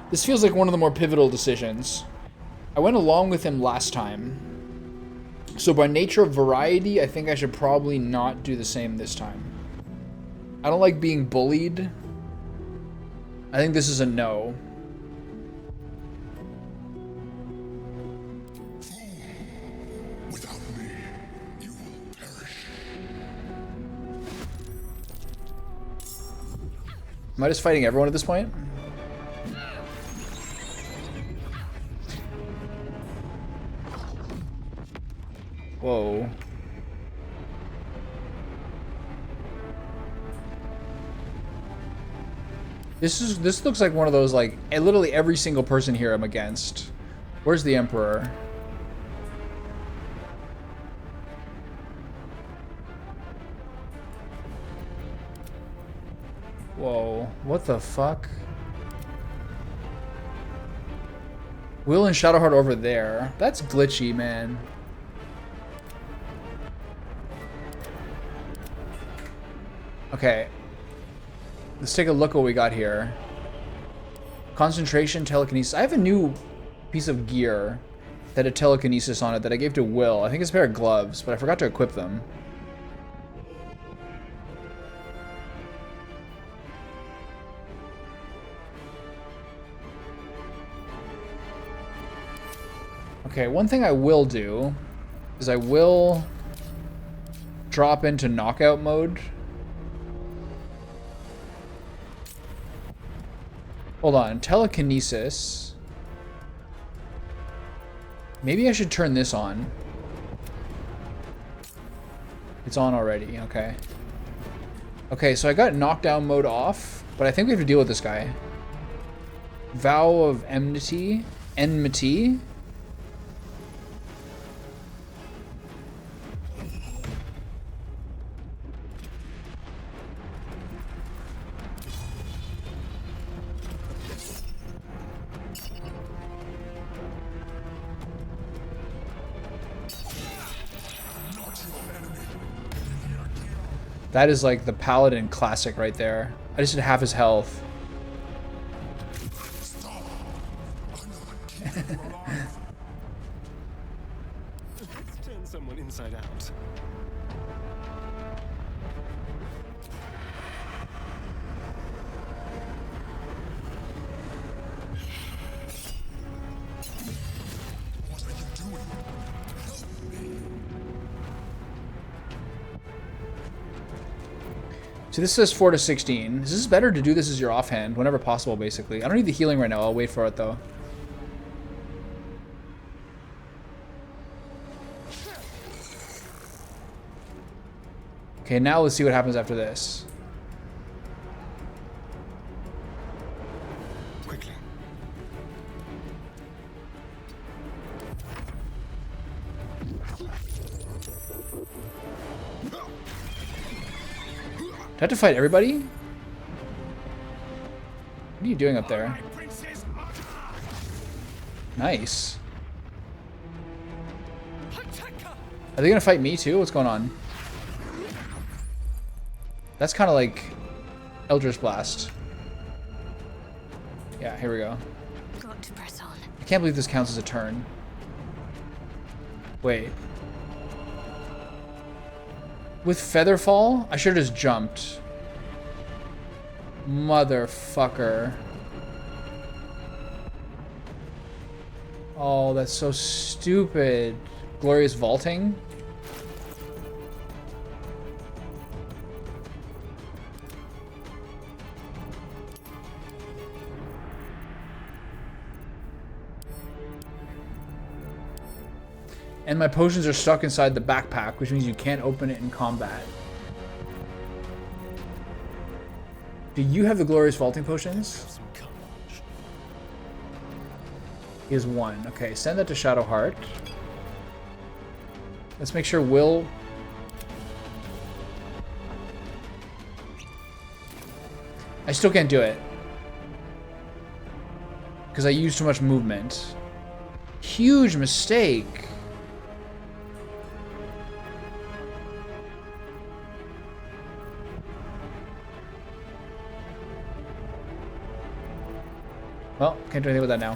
This feels like one of the more pivotal decisions. I went along with him last time. So by nature of variety, I think I should probably not do the same this time. I don't like being bullied. I think this is a no. Without me, you will perish. Am I just fighting everyone at this point? Whoa. This looks like one of those, like, literally every single person here I'm against. Where's the Emperor? Whoa, what the fuck? Will and Shadowheart over there. That's glitchy, man. Okay. Let's take a look at what we got here. Concentration, telekinesis. I have a new piece of gear that had telekinesis on it that I gave to Will. I think it's a pair of gloves, but I forgot to equip them. Okay, one thing I will do is I will drop into knockout mode. Hold on, telekinesis. Maybe I should turn this on. It's on already, okay. Okay, so I got knockdown mode off, but I think we have to deal with this guy. Vow of enmity. Enmity. That is like the Paladin classic right there. I just did half his health. Let's turn someone inside out. What are you doing? Help me. So this says 4 to 16. Is this better to do this as your offhand whenever possible, basically? I don't need the healing right now. I'll wait for it, though. Okay, now let's see what happens after this. Quickly. Do I have to fight everybody? What are you doing up there? Nice. Are they gonna fight me too? What's going on? That's kind of like Eldritch Blast. Yeah, here we go. Got to press on. I can't believe this counts as a turn. Wait. With Featherfall, I should have just jumped. Motherfucker. Oh, that's so stupid. Glorious vaulting. And my potions are stuck inside the backpack, which means you can't open it in combat. Do you have the glorious vaulting potions? He has one. Okay, send that to Shadowheart. Let's make sure Will... I still can't do it. Because I use too much movement. Huge mistake. Well, can't do anything with that now.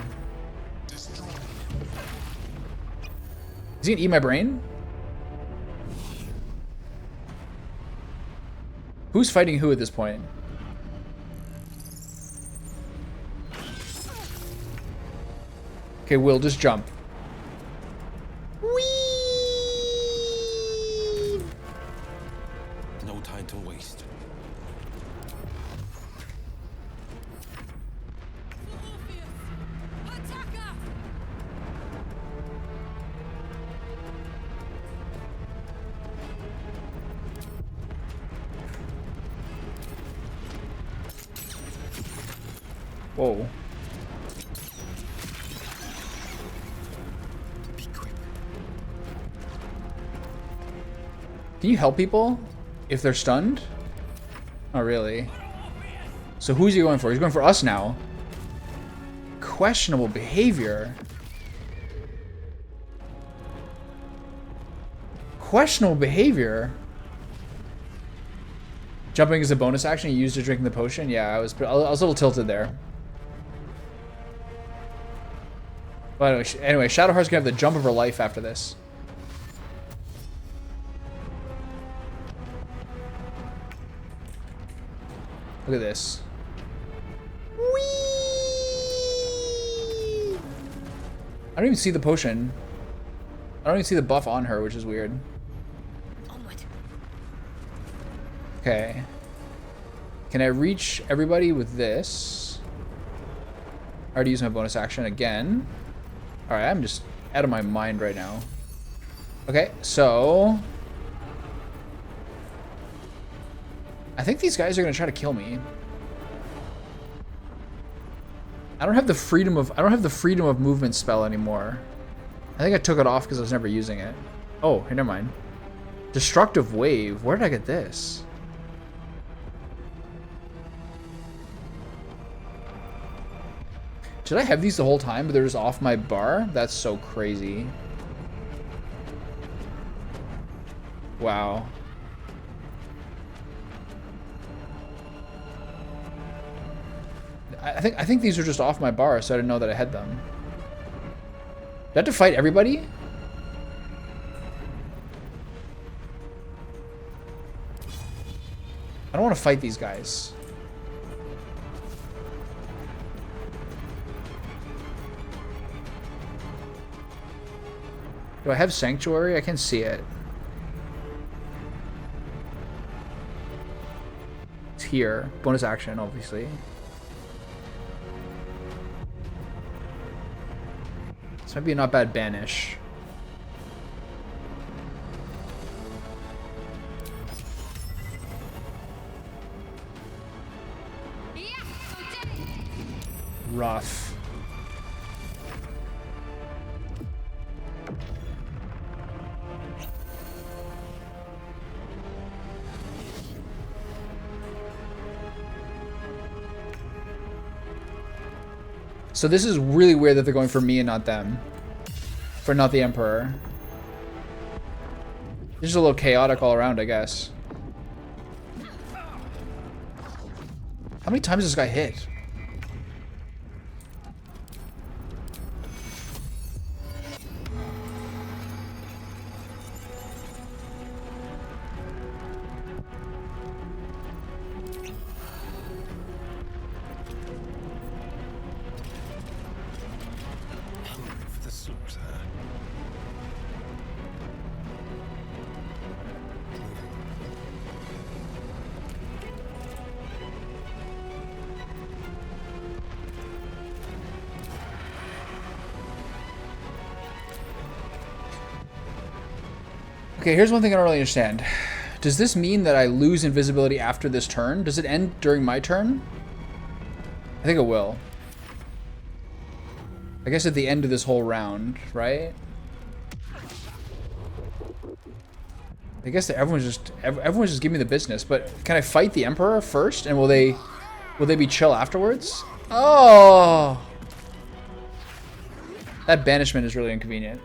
Is he gonna eat my brain? Who's fighting who at this point? Okay, Will, just jump. No time to waste. Whoa. Can you help people if they're stunned? Oh, really? So who's he going for? He's going for us now. Questionable behavior. Questionable behavior. Jumping is a bonus action. You used to drink the potion. Yeah, I was a little tilted there. But anyway, Shadowheart's gonna have the jump of her life after this. Look at this. Whee! I don't even see the potion. I don't even see the buff on her, which is weird. Okay. Can I reach everybody with this? I already used my bonus action again. Alright, I'm just out of my mind right now. Okay, so... I think these guys are gonna try to kill me. I don't have the freedom of movement spell anymore. I think I took it off because I was never using it. Oh, hey, never mind. Destructive wave. Where did I get this? Did I have these the whole time, but they're just off my bar? That's so crazy. Wow. I think these are just off my bar, so I didn't know that I had them. Do I have to fight everybody? I don't want to fight these guys. Do I have Sanctuary? I can see it. It's here. Bonus action, obviously. This might be a not bad banish. Rough. So this is really weird that they're going for me and not them. For not the Emperor. This is a little chaotic all around, I guess. How many times does this guy hit? Okay, here's one thing I don't really understand. Does this mean that I lose invisibility after this turn? Does it end during my turn? I think it will. I guess at the end of this whole round, right? I guess that everyone's just giving me the business, but can I fight the Emperor first, and will they be chill afterwards? Oh! That banishment is really inconvenient.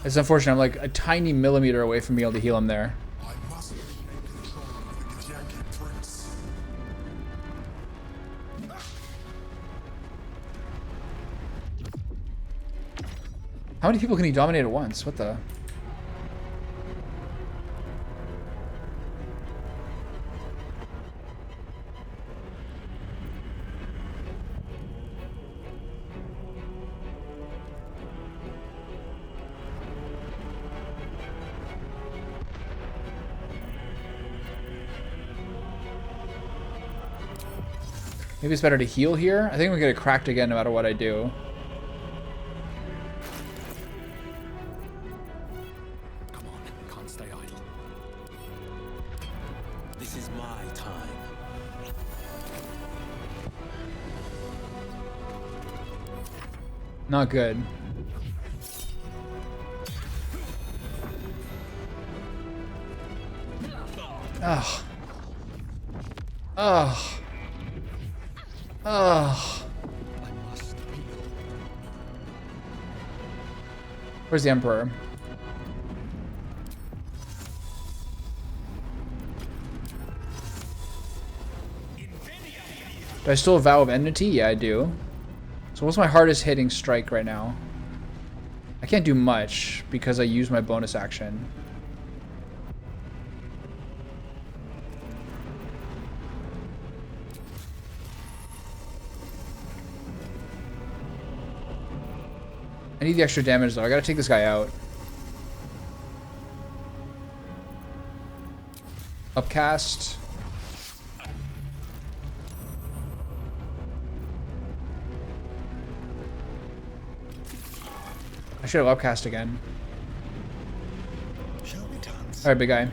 It's unfortunate. I'm like a tiny millimeter away from being able to heal him there. I must regain control of the Githyanki prince. How many people can he dominate at once? What the? Maybe it's better to heal here. I think I'm gonna get cracked again no matter what I do. Come on, can't stay idle. This is my time. Not good. Ugh. Ugh. Ugh. Where's the Emperor? Do I still have Vow of Enmity? Yeah, I do. So what's my hardest hitting strike right now? I can't do much because I use my bonus action. I need the extra damage though. I gotta take this guy out. Upcast. I should have upcast again. Alright, big guy.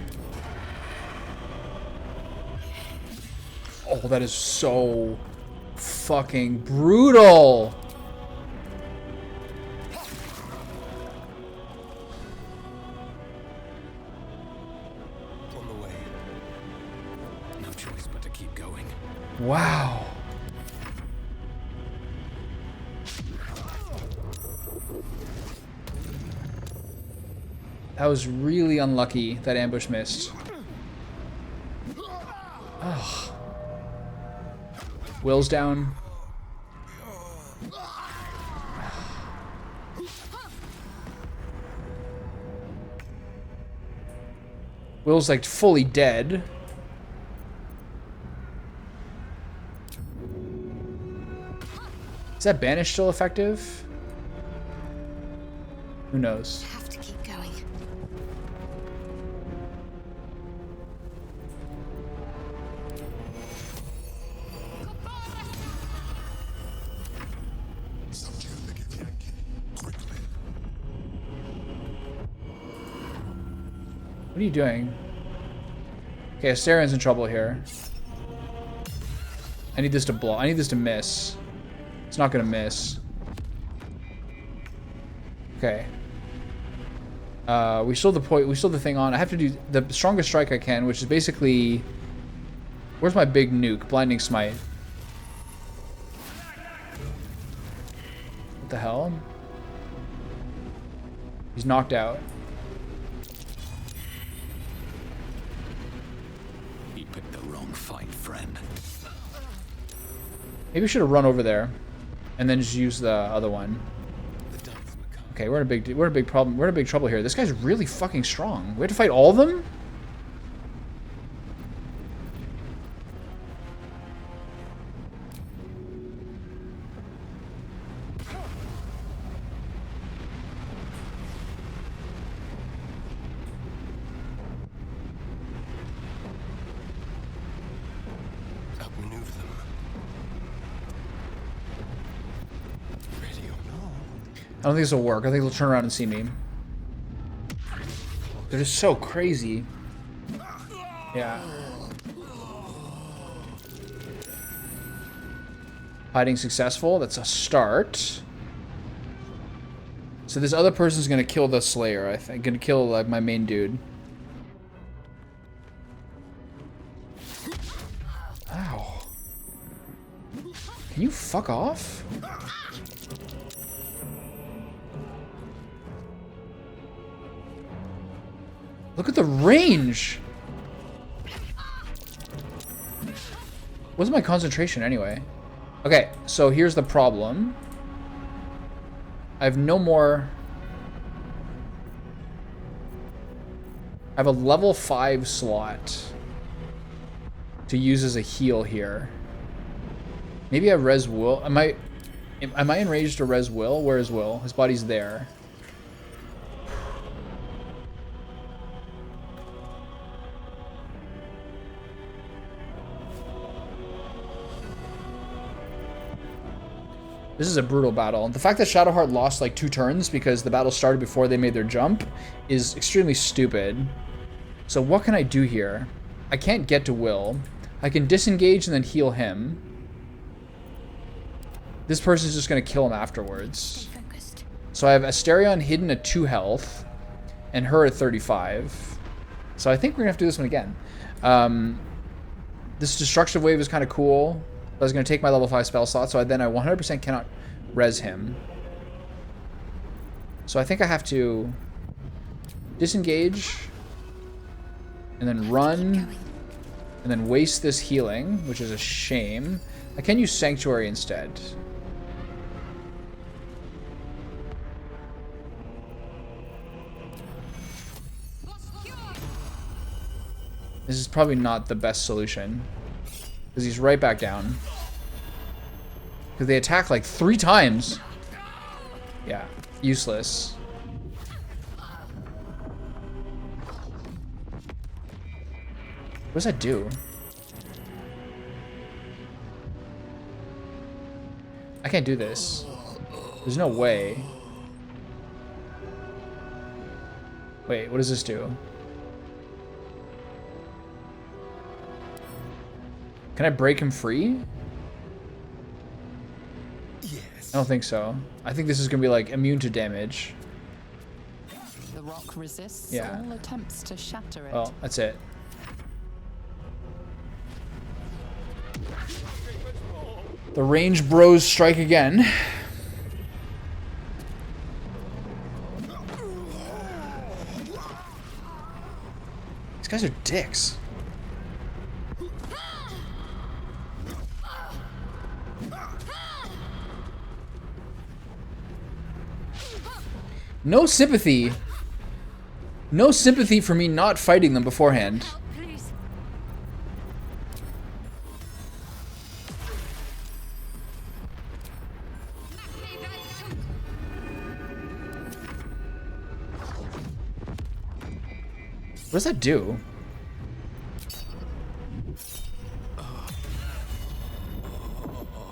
Oh, that is so fucking brutal. Wow. That was really unlucky that ambush missed. Ugh. Will's down. Will's like fully dead. Is that banish still effective? Who knows? Have to keep going. Subdue the Githyanki quickly. What are you doing? Okay, Astarion's in trouble here. I need this to blow. I need this to miss. It's not gonna miss. Okay. We still have the point. We still have the thing on. I have to do the strongest strike I can, which is basically. Where's my big nuke? Blinding Smite. What the hell? He's knocked out. He picked the wrong fight, friend. Maybe we should have run over there, and then just use the other one. Okay, we're in a big problem. We're in a big trouble here. This guy's really fucking strong. We have to fight all of them? Outmaneuver them. Ready or not? I don't think this will work. I think they'll turn around and see me. They're just so crazy. Yeah. Hiding successful. That's a start. So this other person's gonna kill the Slayer, I think. Gonna kill like my main dude. Ow. Can you fuck off? Look at the range! What's my concentration anyway? Okay, so here's the problem. I have no more... I have a level 5 slot to use as a heal here. Maybe I res Will. Am I enraged to res Will? Where is Will? His body's there. This is a brutal battle. The fact that Shadowheart lost like 2 turns because the battle started before they made their jump is extremely stupid. So what can I do here? I can't get to Will. I can disengage and then heal him. This person's just going to kill him afterwards. So I have Asterion hidden at 2 health and her at 35. So I think we're going to have to do this one again. This Destructive Wave is kind of cool. I was going to take my level 5 spell slot, so then I 100% cannot res him. So I think I have to disengage, and then run, and then waste this healing, which is a shame. I can use Sanctuary instead. This is probably not the best solution. Because he's right back down. Because they attack like 3 times. Yeah, useless. What does that do? I can't do this. There's no way. Wait, what does this do? Can I break him free? Yes. I don't think so. I think this is gonna be like immune to damage. The rock resists Yeah. all attempts to shatter it. Well, that's it. The range bros strike again. These guys are dicks. No sympathy. No sympathy for me not fighting them beforehand. What does that do?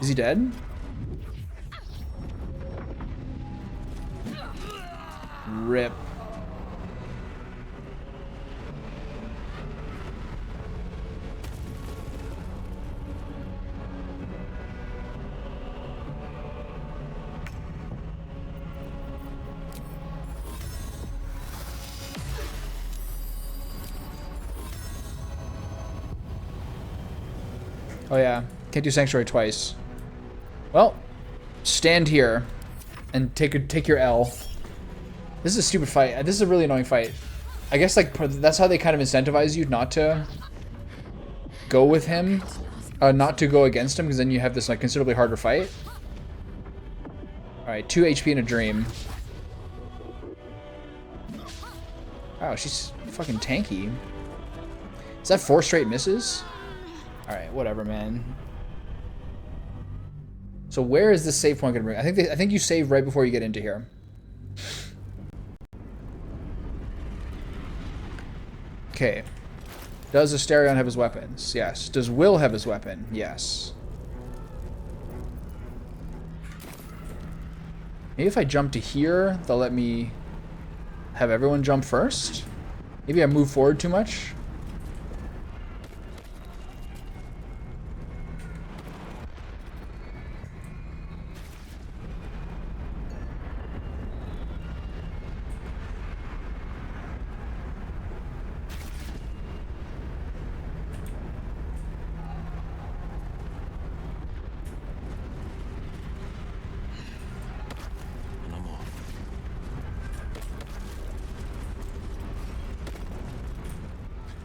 Is he dead? Rip. Oh yeah, can't do Sanctuary twice. Well, stand here and take your L. This is a stupid fight. This is a really annoying fight. I guess like that's how they kind of incentivize you not to go with him, not to go against him, because then you have this like considerably harder fight. All right, 2 HP in a dream. Wow, she's fucking tanky. Is that 4 straight misses? Alright, whatever, man. So where is this save point gonna bring? I think you save right before you get into here. Okay. Does Asterion have his weapons? Yes. Does Will have his weapon? Yes. Maybe if I jump to here, they'll let me have everyone jump first? Maybe I move forward too much?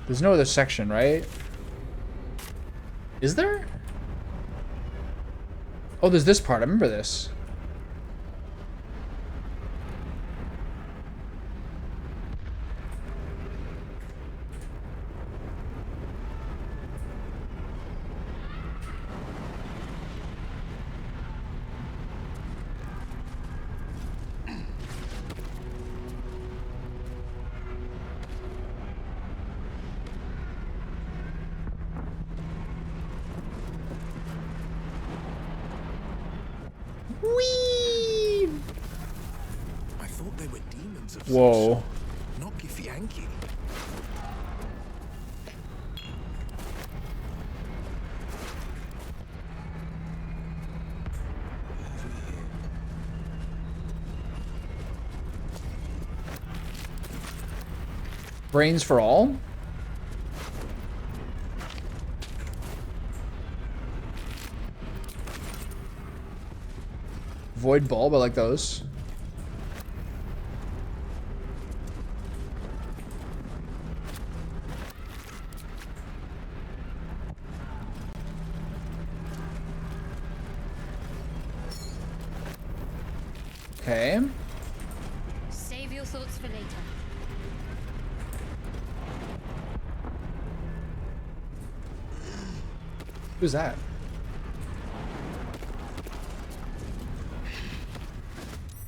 There's no other section, right? Is there? Oh, there's this part. I remember this. Whee! I thought they were demons of Whoa. some sort, not Githyanki. Brains for all? Void bulb, I like those. Okay. Save your thoughts for later. Who's that?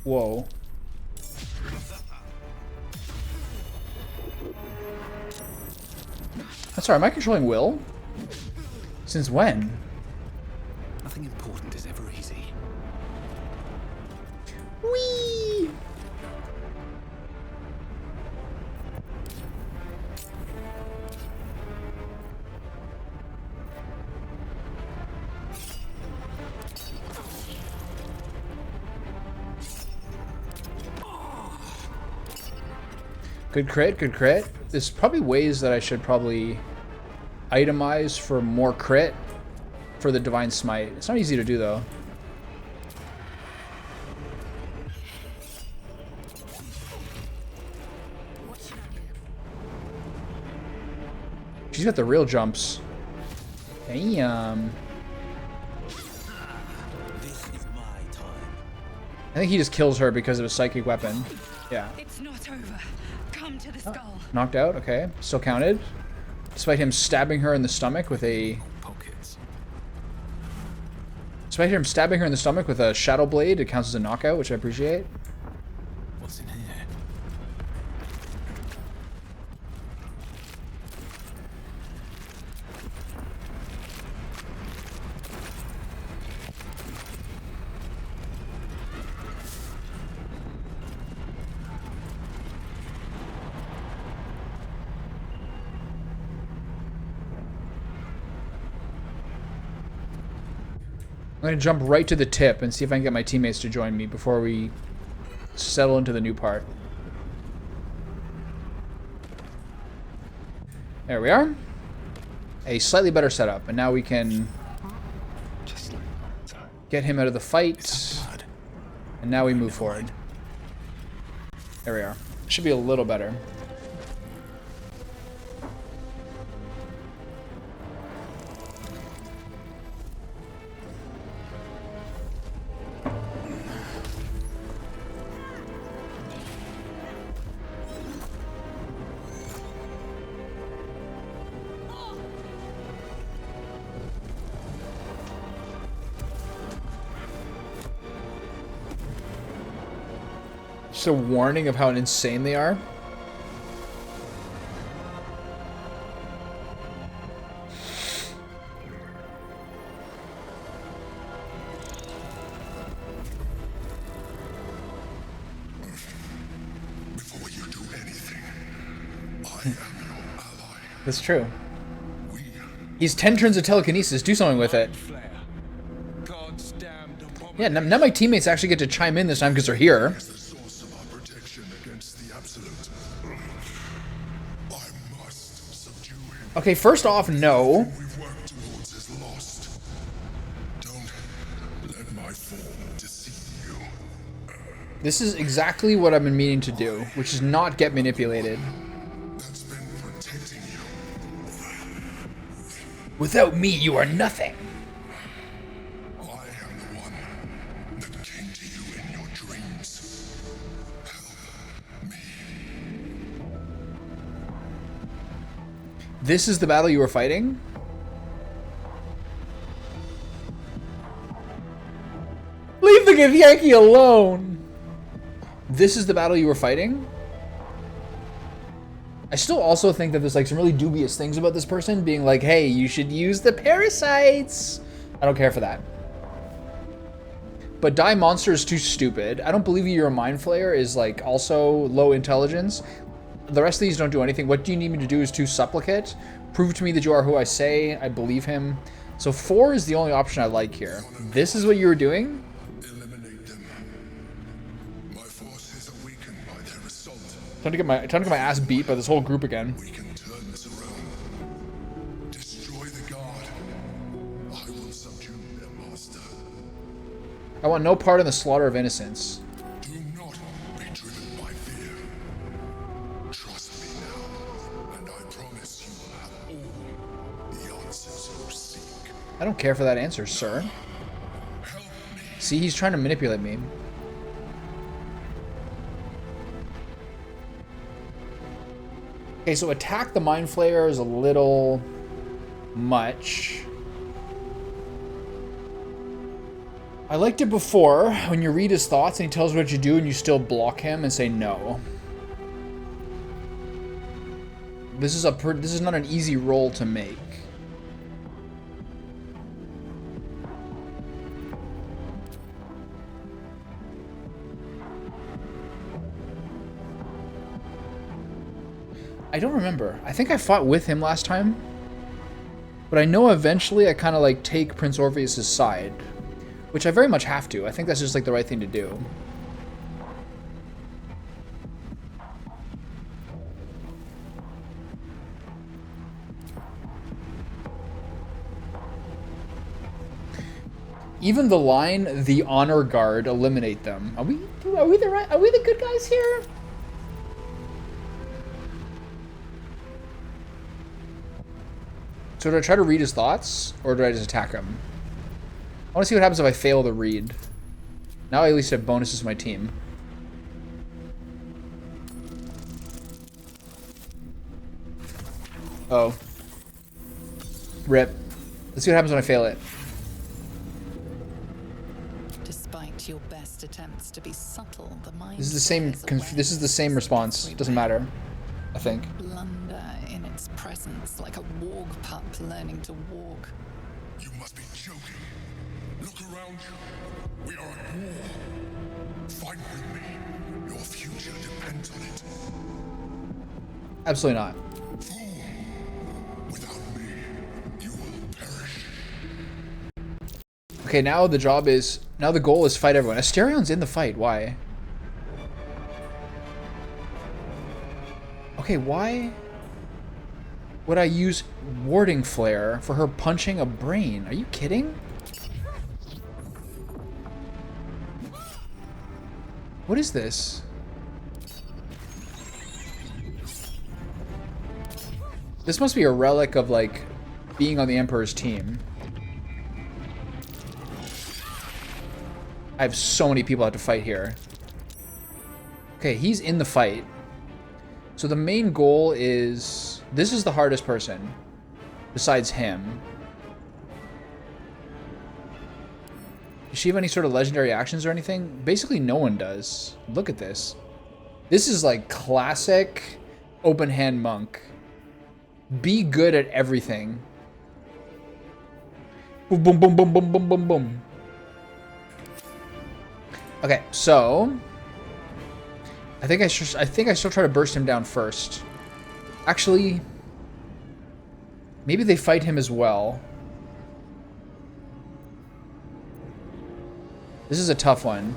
Whoa. I'm sorry, am I controlling Will? Since when? Nothing important is ever easy. Whee! Good crit, good crit. There's probably ways that I should probably itemize for more crit for the Divine Smite. It's not easy to do, though. She's got the real jumps. Damn. I think he just kills her because of a psychic weapon. Yeah. It's not over. Come to the skull. Knocked out, okay. Still counted. Despite him stabbing her in the stomach with a... Despite him stabbing her in the stomach with a shadow blade, it counts as a knockout, which I appreciate. What's in here? I'm going to jump right to the tip and see if I can get my teammates to join me before we settle into the new part. There we are. A slightly better setup, and now we can get him out of the fight. And now we move forward. There we are. Should be a little better. Just a warning of how insane they are. Before you do anything, I am your ally. That's true. He's 10 turns of telekinesis. Do something with it. Yeah, now my teammates actually get to chime in this time because they're here. Okay, first off, no. This is exactly what I've been meaning to do, which is not get manipulated. Without me, you are nothing. I am the one that came to you in your dreams. Help me. This is the battle you were fighting? Leave the Githyanki alone! This is the battle you were fighting? I still also think that there's like some really dubious things about this person being like, hey, you should use the parasites. I don't care for that. But Die Monster is too stupid. I don't believe you're a Mind Flayer is like also low intelligence. The rest of these don't do anything. What do you need me to do is to supplicate. Prove to me that you are who I say. I believe him. So 4 is the only option I like here. This is what you were doing? Time to get my ass beat by this whole group again. We can turn this around. Destroy the guard. I will subdue their master. I want no part in the slaughter of innocents. Do not be driven by fear. Trust me now, and I promise you will have all the answers you seek. I don't care for that answer, sir. See, he's trying to manipulate me. Okay, so attack the Mind Flayer is a little much. I liked it before when you read his thoughts and he tells you what you do and you still block him and say no. This is not an easy roll to make. I don't remember. I think I fought with him last time. But I know eventually I kind of like take Prince Orpheus' side. Which I very much have to. I think that's just like the right thing to do. Even the line, the honor guard, eliminate them. Are we the good guys here? So do I try to read his thoughts, or do I just attack him? I want to see what happens if I fail to read. Now I at least have bonuses to my team. Oh. Rip. Let's see what happens when I fail it. Despite your best attempts to be subtle, the mind This is the same response. It doesn't matter, I think. Blunder in its presence, like a warg pup learning to walk. You must be joking. Look around you. We are at war. Fight with me. Your future depends on it. Absolutely not. Fool. Without me, you will perish. Okay, now the goal is fight everyone. Asterion's in the fight. Why? Okay, why would I use warding flare for her punching a brain? Are you kidding? What is this? This must be a relic of like being on the Emperor's team. I have so many people I have to fight here. Okay, he's in the fight. So the main goal is... This is the hardest person. Besides him. Does she have any sort of legendary actions or anything? Basically no one does. Look at this. This is like classic open hand monk. Be good at everything. Boom, boom, boom, boom, boom, boom, boom, boom. Okay, so I think I still try to burst him down first. Actually, maybe they fight him as well. This is a tough one.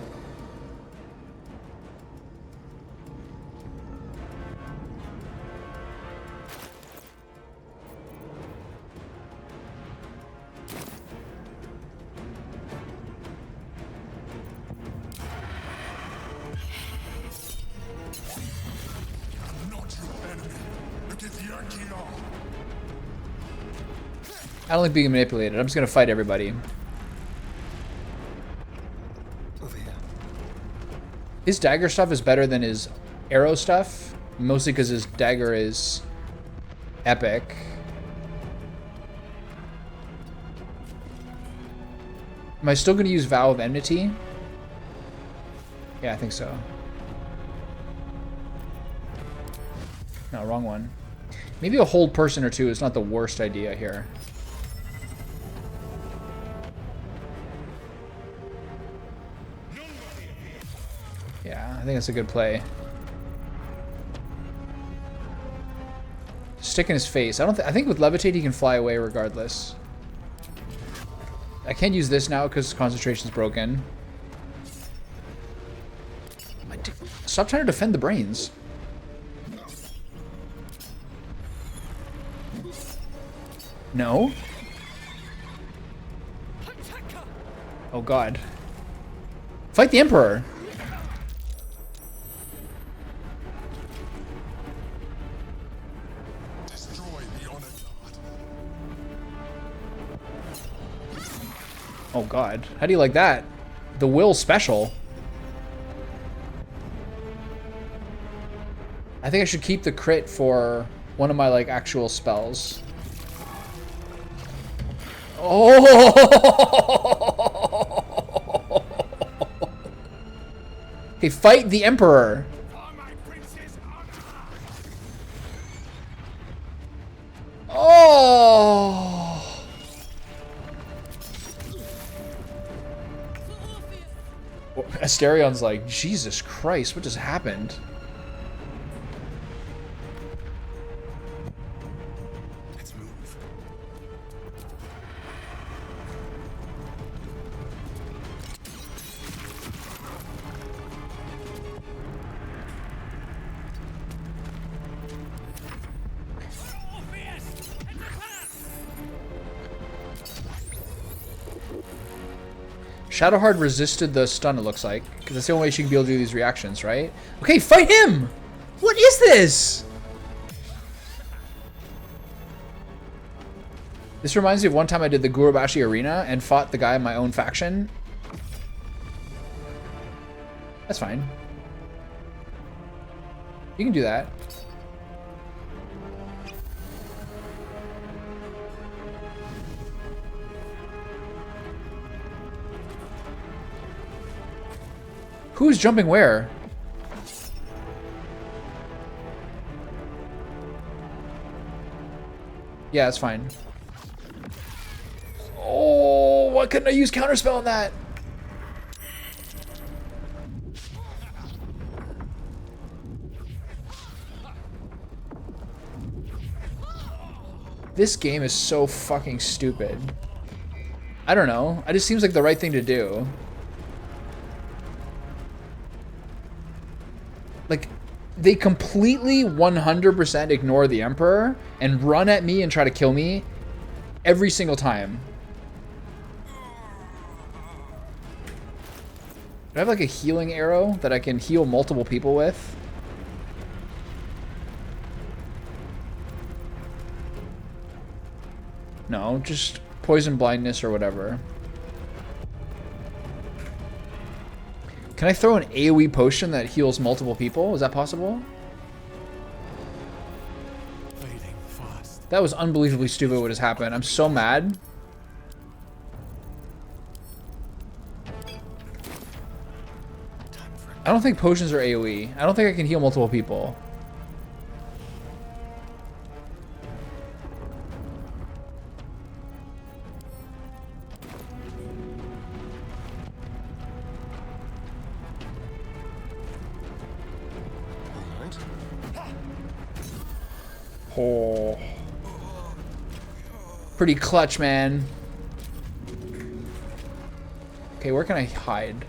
I don't like being manipulated. I'm just gonna fight everybody. Over here. His dagger stuff is better than his arrow stuff, mostly because his dagger is epic. Am I still gonna use Vow of Enmity? Yeah, I think so. No, wrong one. Maybe a hold person or two is not the worst idea here. Yeah, I think that's a good play. Stick in his face. I think with Levitate he can fly away regardless. I can't use this now because concentration's broken. Stop trying to defend the brains. No? Oh god. Fight the Emperor! Oh god. How do you like that? The will special. I think I should keep the crit for one of my like actual spells. Oh! Okay, fight the Emperor. Oh! Asterion's like, Jesus Christ, what just happened? Let's move. Shadowheart resisted the stun, it looks like. Because that's the only way she can be able to do these reactions, right? Okay, fight him! What is this? This reminds me of one time I did the Gurubashi Arena and fought the guy in my own faction. That's fine. You can do that. Who's jumping where? Yeah, that's fine. Oh, why couldn't I use counterspell on that? This game is so fucking stupid. I don't know. It just seems like the right thing to do. Like, they completely 100% ignore the Emperor and run at me and try to kill me every single time. Do I have like a healing arrow that I can heal multiple people with? No, just poison blindness or whatever. Can I throw an AoE potion that heals multiple people? Is that possible? That was unbelievably stupid what has happened. I'm so mad. Time for a I don't think potions are AoE. I don't think I can heal multiple people. Oh. Pretty clutch, man. Okay, where can I hide?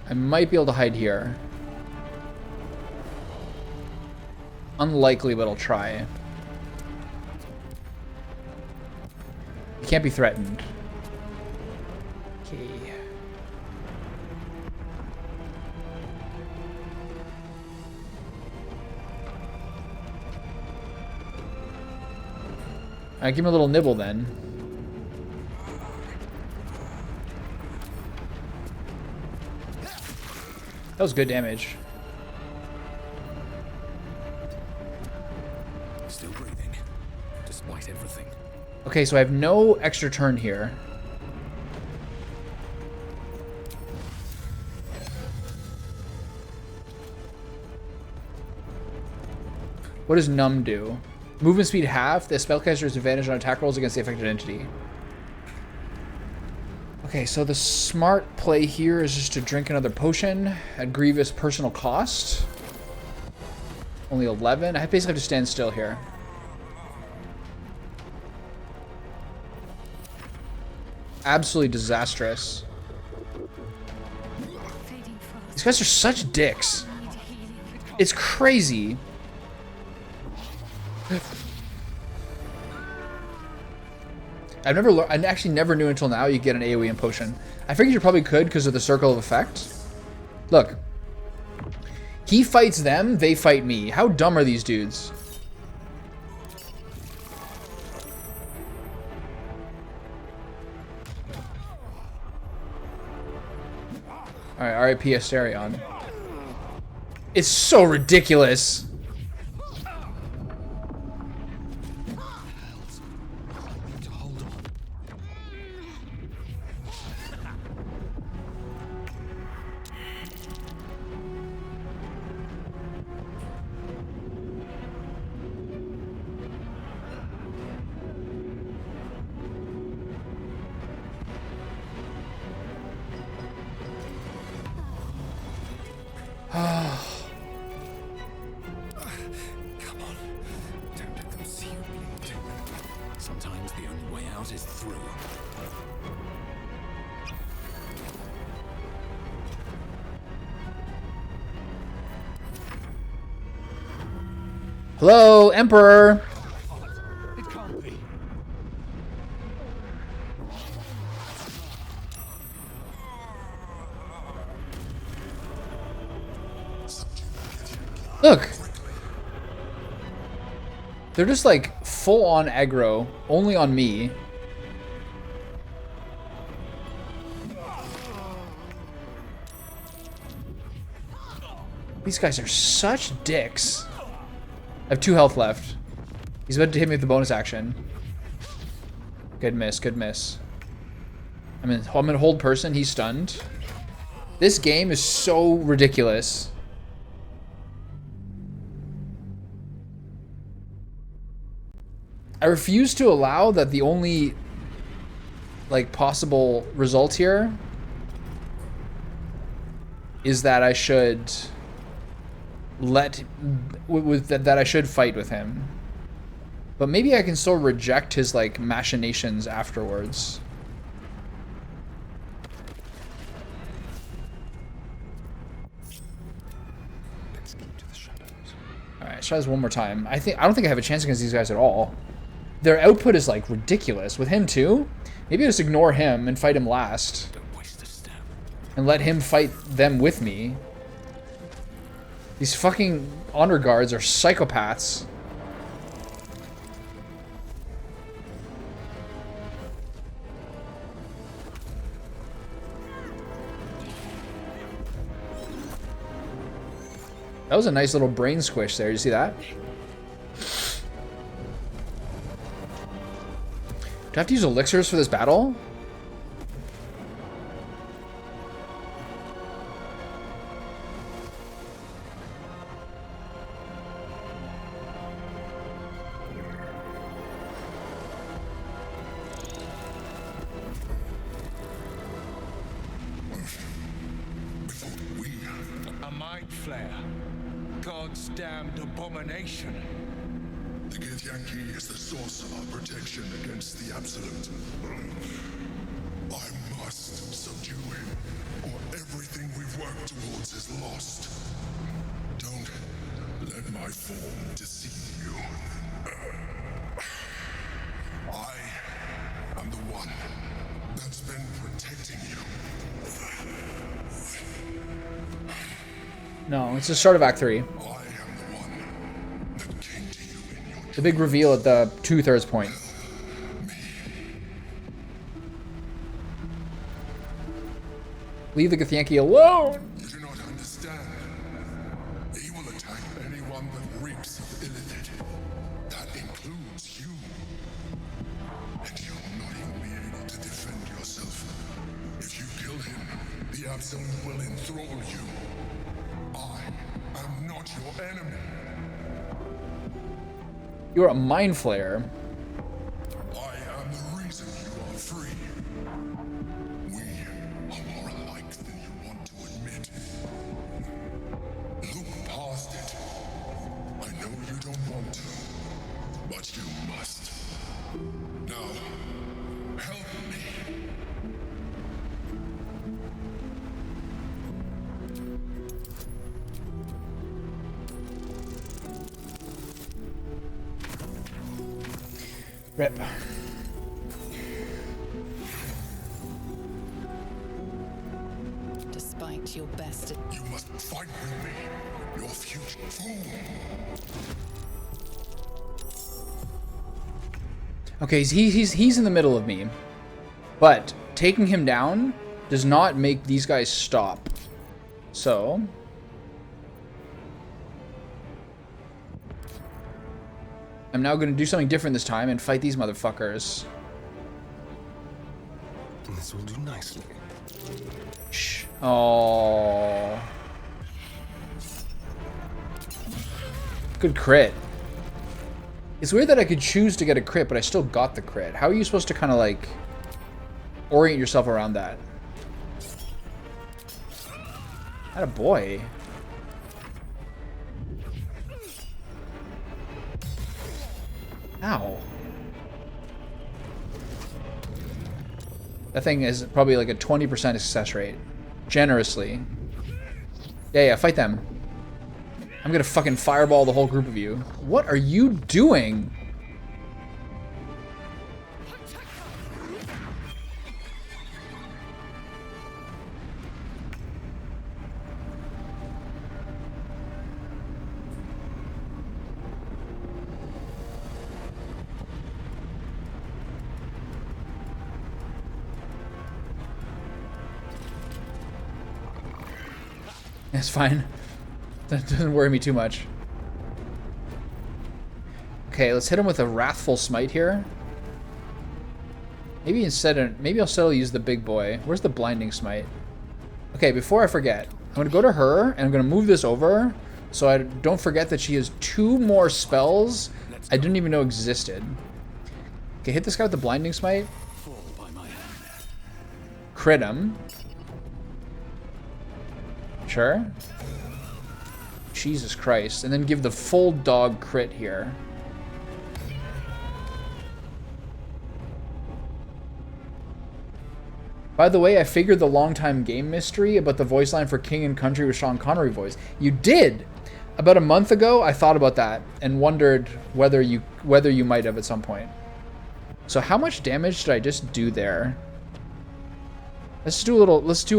I might be able to hide here. Unlikely, but I'll try. You can't be threatened. Okay. Alright, give me a little nibble then. That was good damage. Still breathing, despite everything. Okay, so I have no extra turn here. What does numb do? Movement speed half. The spellcaster's advantage on attack rolls against the affected entity. Okay, so the smart play here is just to drink another potion at grievous personal cost. Only 11. I basically have to stand still here. Absolutely disastrous. These guys are such dicks. It's crazy. I actually never knew until now you get an AoE in potion. I figured you probably could because of the circle of effect. Look. He fights them, they fight me. How dumb are these dudes? Alright, RIP Asterion. It's so ridiculous. Come on. Don't let them see you bleed. Sometimes the only way out is through. Hello, Emperor. It can't be. Look. They're just like full on aggro, only on me. These guys are such dicks. I have 2 health left. He's about to hit me with the bonus action. Good miss, good miss. I'm in hold person, he's stunned. This game is so ridiculous. I refuse to allow that the only like possible result here is that I should that I should fight with him. But maybe I can still reject his like machinations afterwards. Let's keep to the shadows. Alright, let's try this one more time. I don't think I have a chance against these guys at all. Their output is like ridiculous. With him too? Maybe I just ignore him and fight him last. Don't waste a step. And let him fight them with me. These fucking honor guards are psychopaths. That was a nice little brain squish there. You see that? Do I have to use elixirs for this battle? A mind flare. God's damned abomination. The Githyanki is the source of our protection against the Absolute. I must subdue him, or everything we've worked towards is lost. Don't let my form deceive you. I am the one that's been protecting you. No, it's the start of Act 3. The big reveal at the 2/3 point. Leave the Githyanki alone! You do not understand. He will attack anyone that reeks of illithid. That includes you. And you will not even be able to defend yourself. If you kill him, the Absolute will enthrall you. I am not your enemy. You're a mind flayer. I am the reason you are free. We are more alike than you want to admit. Look past it. I know you don't want to, but you must. Now, help me. Rip. Despite your best, You must fight with me, your future fool. Okay, he's in the middle of me. But taking him down does not make these guys stop. So... I'm now going to do something different this time and fight these motherfuckers. This will do nicely. Shh. Oh. Good crit. It's weird that I could choose to get a crit, but I still got the crit. How are you supposed to kind of like orient yourself around that? Atta boy. Ow. That thing is probably like a 20% success rate. Generously. Yeah, fight them. I'm gonna fucking fireball the whole group of you. What are you doing? That's fine. That doesn't worry me too much. Okay, let's hit him with a Wrathful Smite here. Maybe I'll still use the big boy. Where's the Blinding Smite? Okay, before I forget, I'm gonna go to her and I'm gonna move this over so I don't forget that she has 2 more spells I didn't even know existed. Okay, hit this guy with the Blinding Smite. Crit him. Sure. Jesus Christ. And then give the full dog crit here. By the way, I figured the long-time game mystery about the voice line for King and Country with Sean Connery voice. You did! About a month ago, I thought about that and wondered whether you might have at some point. So how much damage did I just do there? Let's do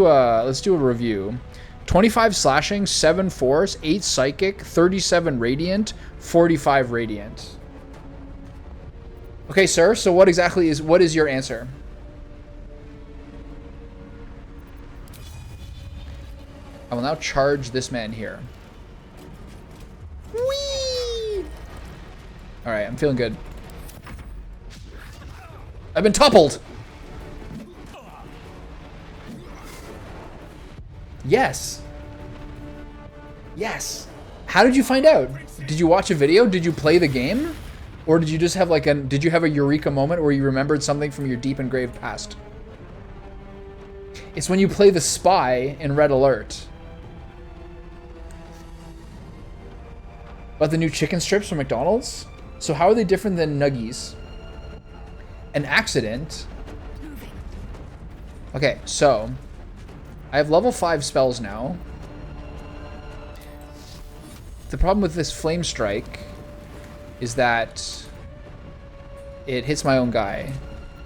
a review. 25 slashing, 7 force, 8 psychic, 37 radiant, 45 radiant. Okay, sir, so what is your answer? I will now charge this man here. Alright, I'm feeling good. I've been toppled! Yes. Yes. How did you find out? Did you watch a video? Did you play the game? Or did you just have like did you have a eureka moment where you remembered something from your deep engraved past? It's when you play the spy in Red Alert. About the new chicken strips from McDonald's? So how are they different than nuggies? An accident? Okay, so I have level 5 spells now. The problem with this Flame Strike is that it hits my own guy.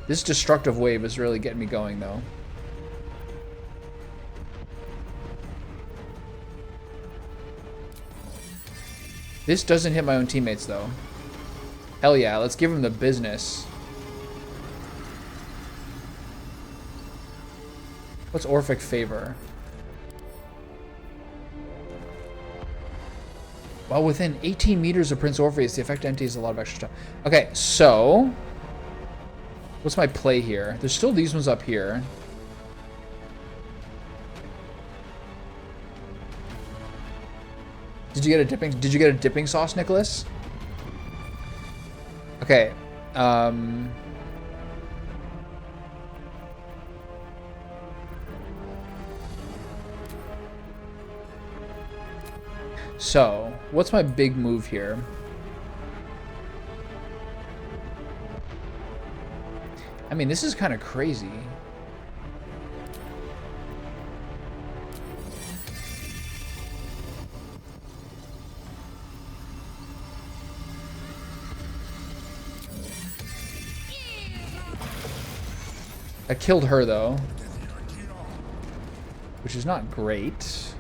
This Destructive Wave is really getting me going, though. This doesn't hit my own teammates, though. Hell yeah, let's give him the business. What's Orphic Favor? Well, within 18 meters of Prince Orpheus, the effect empties a lot of extra stuff. Okay, so what's my play here? There's still these ones up here. Did you get a dipping sauce, Nicholas? Okay. So, what's my big move here? I mean, this is kind of crazy. I killed her, though, which is not great.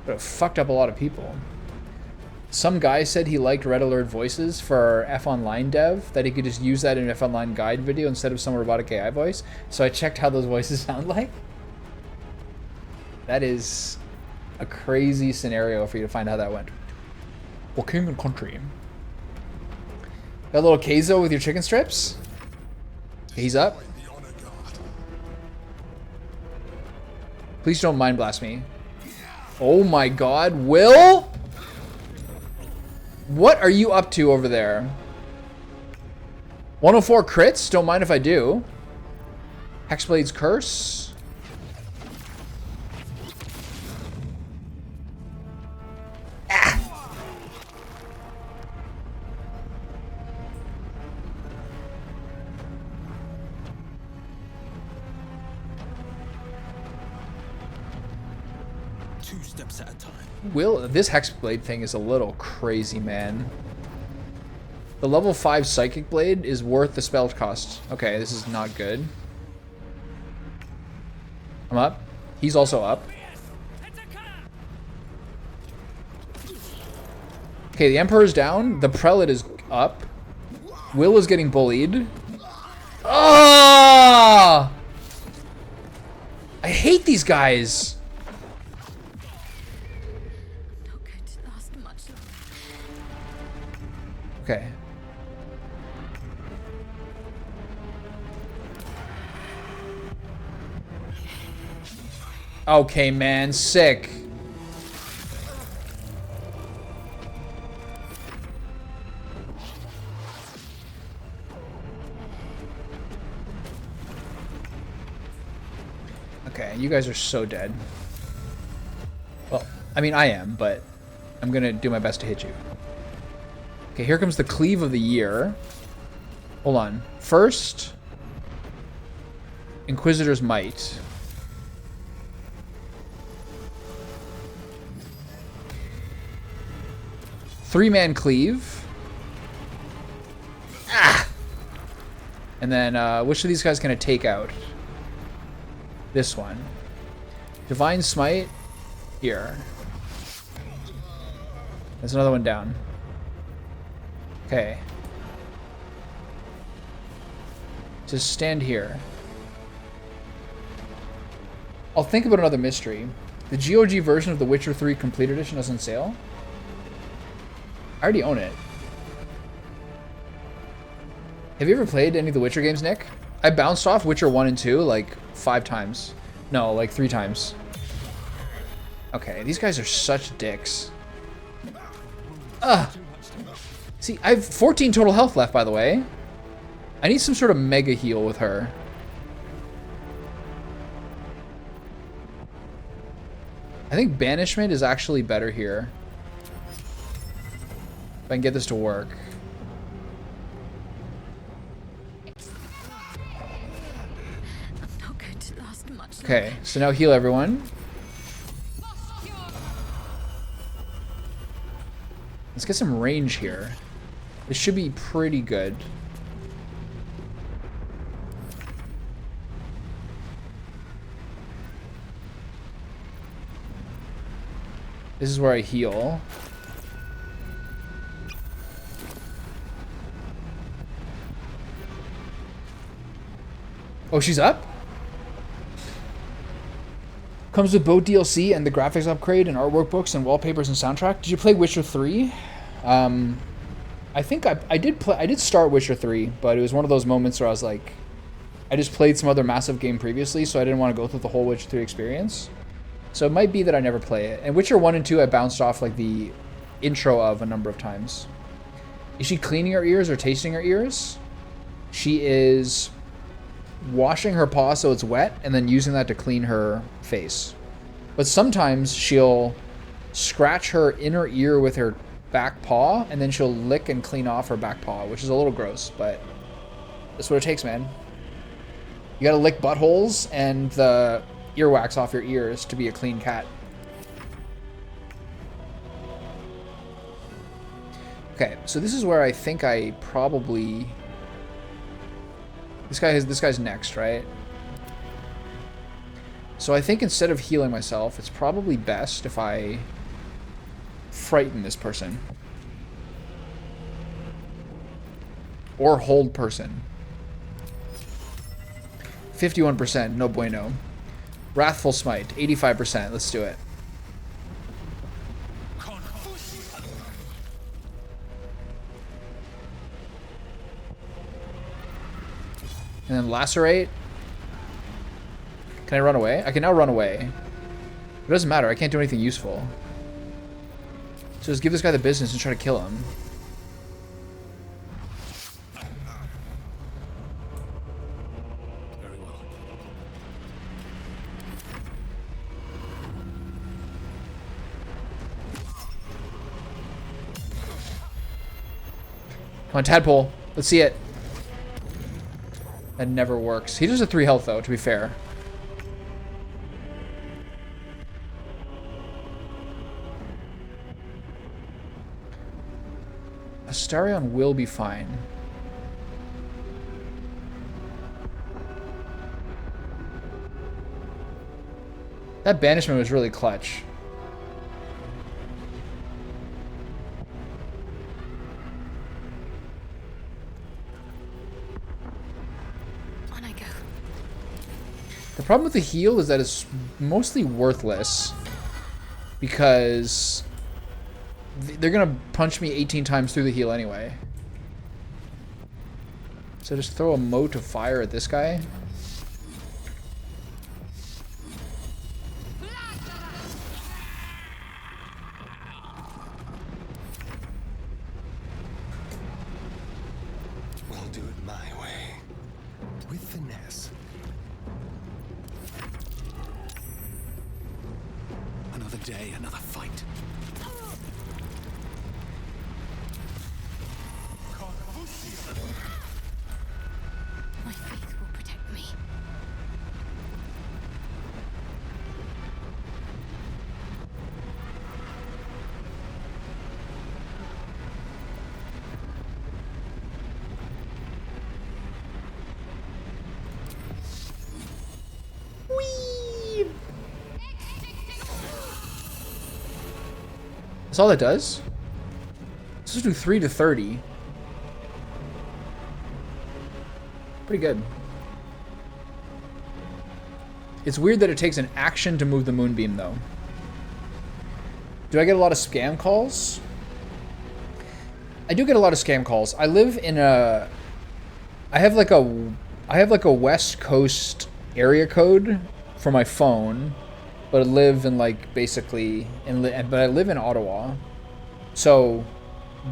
But it fucked up a lot of people. Some guy said he liked Red Alert voices for F Online dev, that he could just use that in an F Online guide video instead of some robotic AI voice. So I checked how those voices sound like. That is a crazy scenario for you to find how that went. Well, king and country. Got a little Keizo with your chicken strips? He's up. Please don't mind blast me. Oh my god, Will? What are you up to over there? 104 crits? Don't mind if I do. Hexblade's Curse. Ah! Steps at a time. Will, this Hexblade thing is a little crazy, man. The level 5 Psychic Blade is worth the spell cost. Okay, this is not good. I'm up. He's also up. Okay, the Emperor's down. The Prelate is up. Will is getting bullied. Ah! I hate these guys. Okay. Okay, man. Sick. Okay, you guys are so dead. Well, I mean, I am, but I'm gonna do my best to hit you. Okay, here comes the cleave of the year. Hold on. First, Inquisitor's Might. Three-man cleave. Ah! And then, which of these guys can I take out? This one. Divine Smite. Here. There's another one down. Okay. Just stand here. I'll think about another mystery. The GOG version of The Witcher 3 Complete Edition is on sale? I already own it. Have you ever played any of the Witcher games, Nick? I bounced off Witcher 1 and 2 like 5 times. No, like 3 times. Okay, these guys are such dicks. Ugh. See, I have 14 total health left, by the way. I need some sort of mega heal with her. I think banishment is actually better here. If I can get this to work. Okay, so now heal everyone. Let's get some range here. This should be pretty good. This is where I heal. Oh, she's up? Comes with both DLC and the graphics upgrade and artwork books and wallpapers and soundtrack. Did you play Witcher 3? I think I did start Witcher 3, but it was one of those moments where I was like, I just played some other massive game previously, so I didn't want to go through the whole Witcher 3 experience. So it might be that I never play it. And Witcher 1 and 2 I bounced off like the intro of a number of times. Is she cleaning her ears or tasting her ears? She is washing her paw so it's wet and then using that to clean her face. But sometimes she'll scratch her inner ear with her back paw and then she'll lick and clean off her back paw, which is a little gross, but that's what it takes, man. You gotta lick buttholes and the earwax off your ears to be a clean cat. Okay, so this is where I think I probably... This guy's next, right? So I think instead of healing myself, it's probably best if I frighten this person. Or hold person. 51%, no bueno. Wrathful Smite, 85%, let's do it. And then Lacerate. Can I run away? I can now run away. It doesn't matter, I can't do anything useful. So just give this guy the business and try to kill him. Very well. Come on, Tadpole. Let's see it. That never works. He does a 3 health, though, to be fair. Astarion will be fine. That banishment was really clutch. The problem with the heal is that it's mostly worthless because they're gonna punch me 18 times through the heal anyway. So just throw a mote of fire at this guy. We'll do it my way. With finesse. Another day, another fight. My faith will protect me. That's all it does? Let's just do 3 to 30. Pretty good. It's weird that it takes an action to move the moonbeam, though. Do I get a lot of scam calls? I do get a lot of scam calls. I live in a... I have like a West Coast area code for my phone, but I live in like basically... but I live in Ottawa. So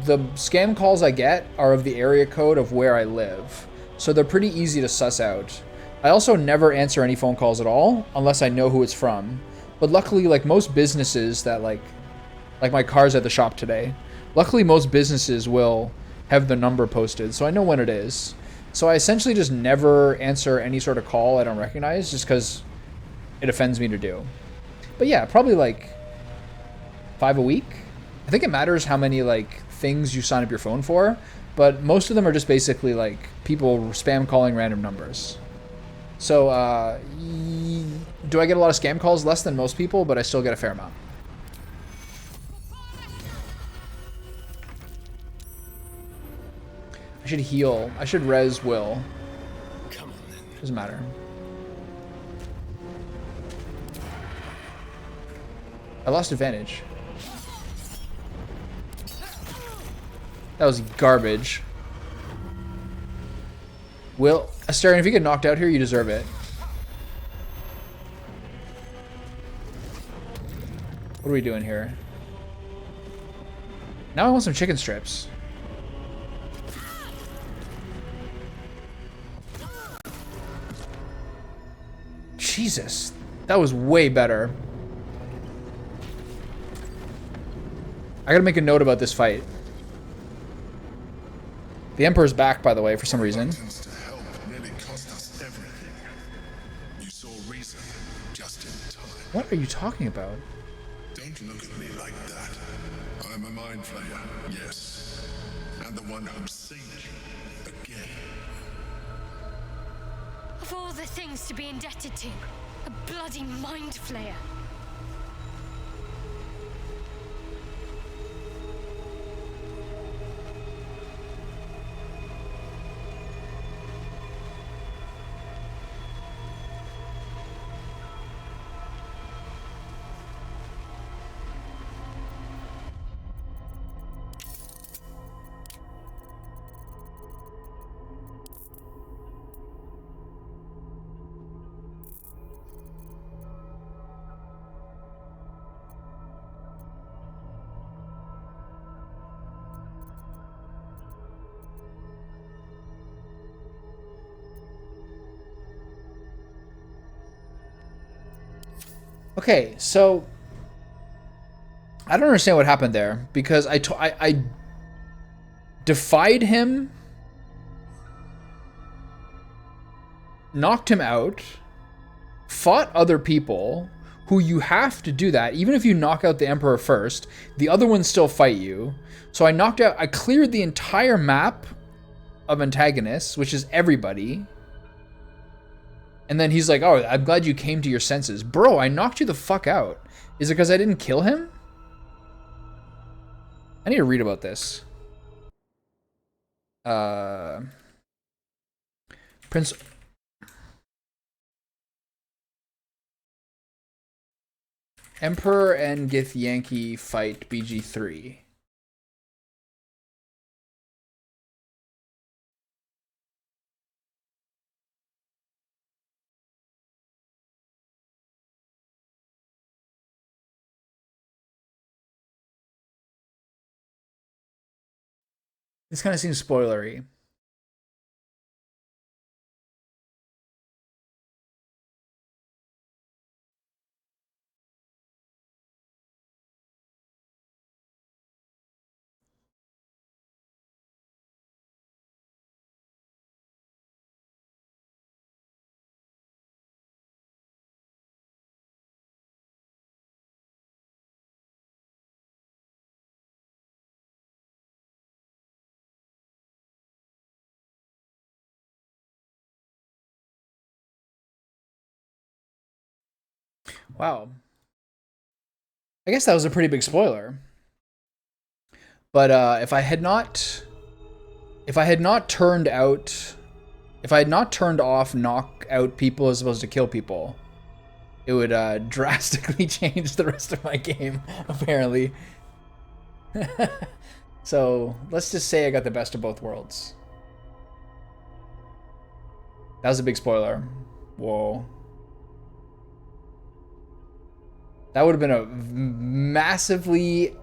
the scam calls I get are of the area code of where I live. So they're pretty easy to suss out. I also never answer any phone calls at all unless I know who it's from. But luckily, like most businesses that like my car's at the shop today, luckily most businesses will have the number posted, so I know when it is. So I essentially just never answer any sort of call I don't recognize just because it offends me to do. But yeah, probably like 5 a week. I think it matters how many like things you sign up your phone for, but most of them are just basically like people spam calling random numbers. So do I get a lot of scam calls? Less than most people, but I still get a fair amount. I should heal. I should res Will. Come on then. Doesn't matter. I lost advantage. That was garbage. Will, Astarion, if you get knocked out here, you deserve it. What are we doing here? Now I want some chicken strips. Jesus, that was way better. I gotta make a note about this fight. The Emperor's back, by the way, for some reason. What are you talking about? Don't look at me like that. I'm a mind flayer, yes. And the one who saved you again. Of all the things to be indebted to, a bloody mind flayer. Okay, so I don't understand what happened there because I defied him, knocked him out, fought other people who you have to do that. Even if you knock out the Emperor first, the other ones still fight you. So I cleared the entire map of antagonists, which is everybody. And then he's like, oh, I'm glad you came to your senses. Bro, I knocked you the fuck out. Is it because I didn't kill him? I need to read about this. Prince... Emperor and Githyanki fight BG3. This kind of seems spoilery. Wow. I guess that was a pretty big spoiler. But if I had not turned off knock out people as opposed to kill people, it would drastically change the rest of my game, apparently. So let's just say I got the best of both worlds. That was a big spoiler. Whoa. That would have been a massively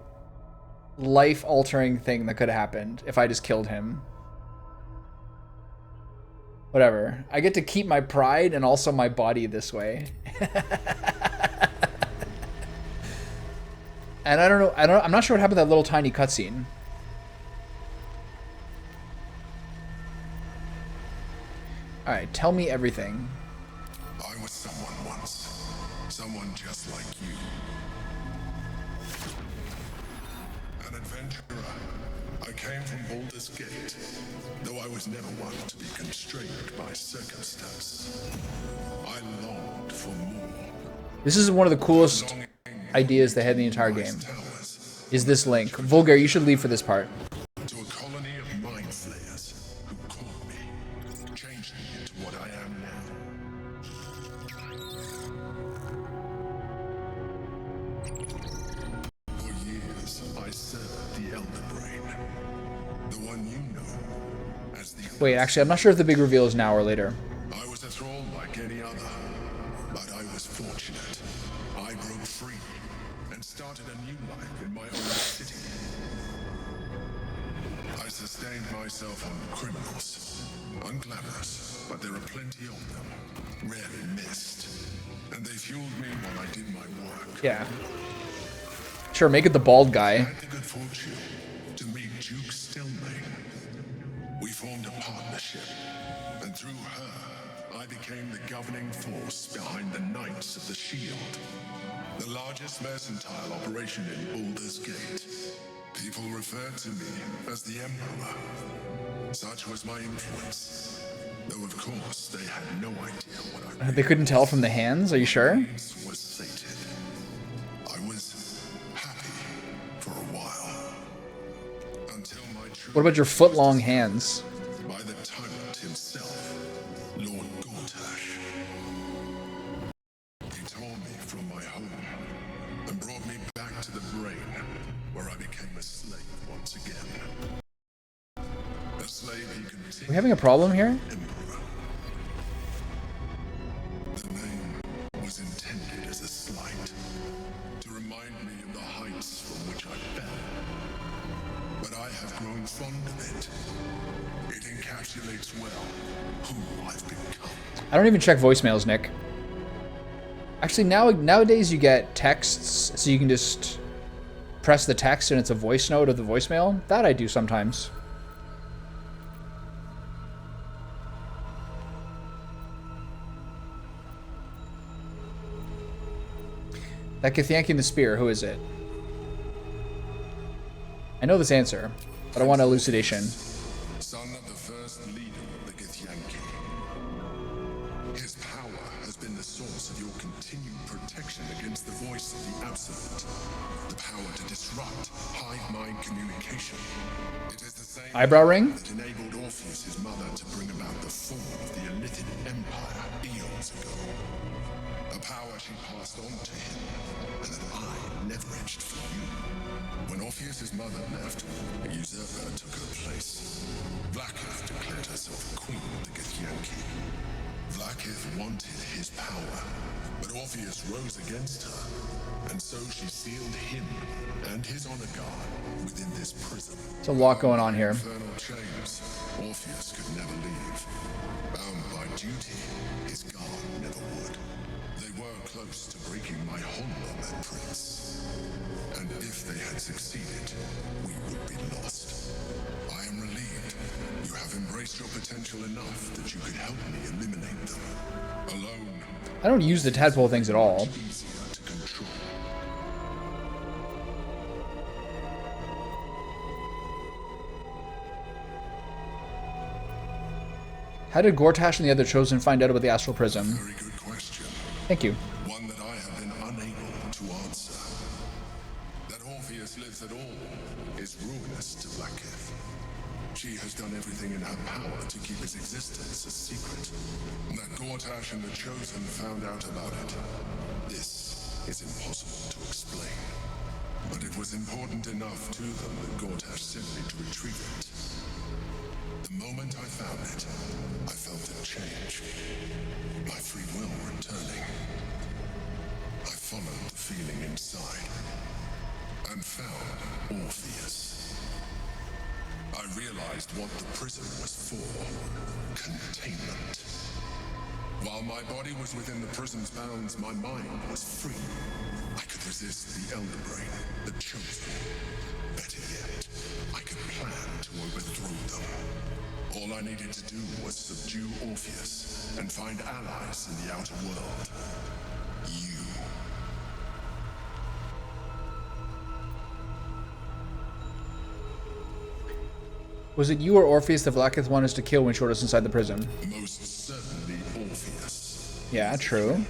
life-altering thing that could have happened if I just killed him. Whatever. I get to keep my pride and also my body this way. And I don't know. I'm not sure what happened to that little tiny cutscene. All right, tell me everything. I was someone once. Someone just like you. An adventurer. I came from Baldur's Gate, though I was never one to be constrained by circumstance. I longed for more. This is one of the coolest ideas they had in the entire game. Is this link. Vulgar, you should leave for this part. To a colony of mind flayers who caught me, changed me into what I am now. For years, I served the Elder Brain. The one you know as the... Wait, actually, I'm not sure if the big reveal is now or later. I was a thrall like any other, but I was fortunate. I broke free and started a new life in my own city. I sustained myself on criminals. Unglamorous, but there are plenty of them. Rarely missed. And they fueled me while I did my work. Yeah. Sure, make it the bald guy. I had the good fortune to meet Duke Stelmane. We formed a partnership, and through her, I became the governing force behind the Knights of the Shield. The largest mercantile operation in Baldur's Gate. People referred to me as the Emperor. Such was my influence. Though of course they had no idea what I They couldn't tell from the hands, are you sure? was sated. I was happy for a while. Until my true What about your foot-long hands? by the tyrant himself, Lord Gortash. He tore me from my home and brought me back to the brain, where I became a slave once again. A slave he continued. We having a problem here? The name was intended as a slight, to remind me of the heights from which I fell. But I have grown fond of it. It encapsulates well who I've become. I don't even check voicemails, Nick. Actually, nowadays you get texts, so you can just press the text and it's a voice note of the voicemail. That I do sometimes. That Githyanki in the spear, who is it? I know this answer, but I want elucidation. Son of the first leader of the Githyanki. His power has been the source of your continued protection against the voice of the Absolute. The power to disrupt hive mind communication. It is the same Eyebrow ring? that enabled Orpheus' mother to bring about the fall of the Elithid Empire eons ago. A power she passed on to him, and that I leveraged for you. When Orpheus' mother left, a usurper took her place. Vlaakith declared herself queen of the Githyanki. Vlaakith wanted his power, but Orpheus rose against her, and so she sealed him and his honor guard within this prison. There's a lot going on here. Infernal chains, Orpheus could never leave. Bound by duty, his guard never would. They were close to breaking my hold on that prince. And if they had succeeded, we would be lost. I am relieved. You have embraced your potential enough that you could help me eliminate them. Alone, I don't use the tadpole things at all. easier to control. How did Gortash and the other Chosen find out about the Astral Prism? Very good question. Thank you. One that I have been unable to answer. That Orpheus lives at all is ruinous to Vlaakith. She has done everything in her power to keep his existence a secret. That Gortash and the Chosen found out about it. This is impossible to explain. But it was important enough to them that Gortash sent me to retrieve it. The moment I found it, I felt it change. My free will returning. I followed the feeling inside and found Orpheus. I realized what the prison was for. Containment. While my body was within the prison's bounds, my mind was free. I could resist the Elder Brain, the Chosen. Better yet, I could plan to overthrow them. All I needed to do was subdue Orpheus and find allies in the outer world. You. Was it you or Orpheus that Blacketh wanted us to kill when she showed us inside the prison? Most certainly Orpheus. Yeah, true.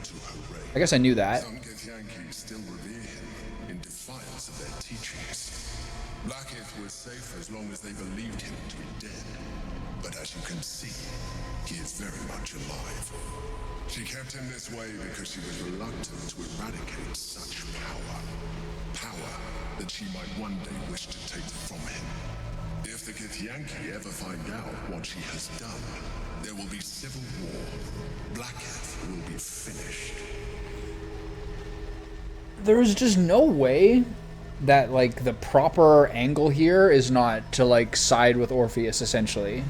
I guess I knew that. Some Githyanki still revere him in defiance of their teachings. Blacketh was safe as long as they believed him to be dead. But as you can see, he is very much alive. She kept him this way because she was reluctant to eradicate such power. Power that she might one day wish to take from him. If the Githyanki ever find out what she has done, there will be civil war. Blacketh will be finished. There's just no way that, like, the proper angle here is not to, like, side with Orpheus, essentially,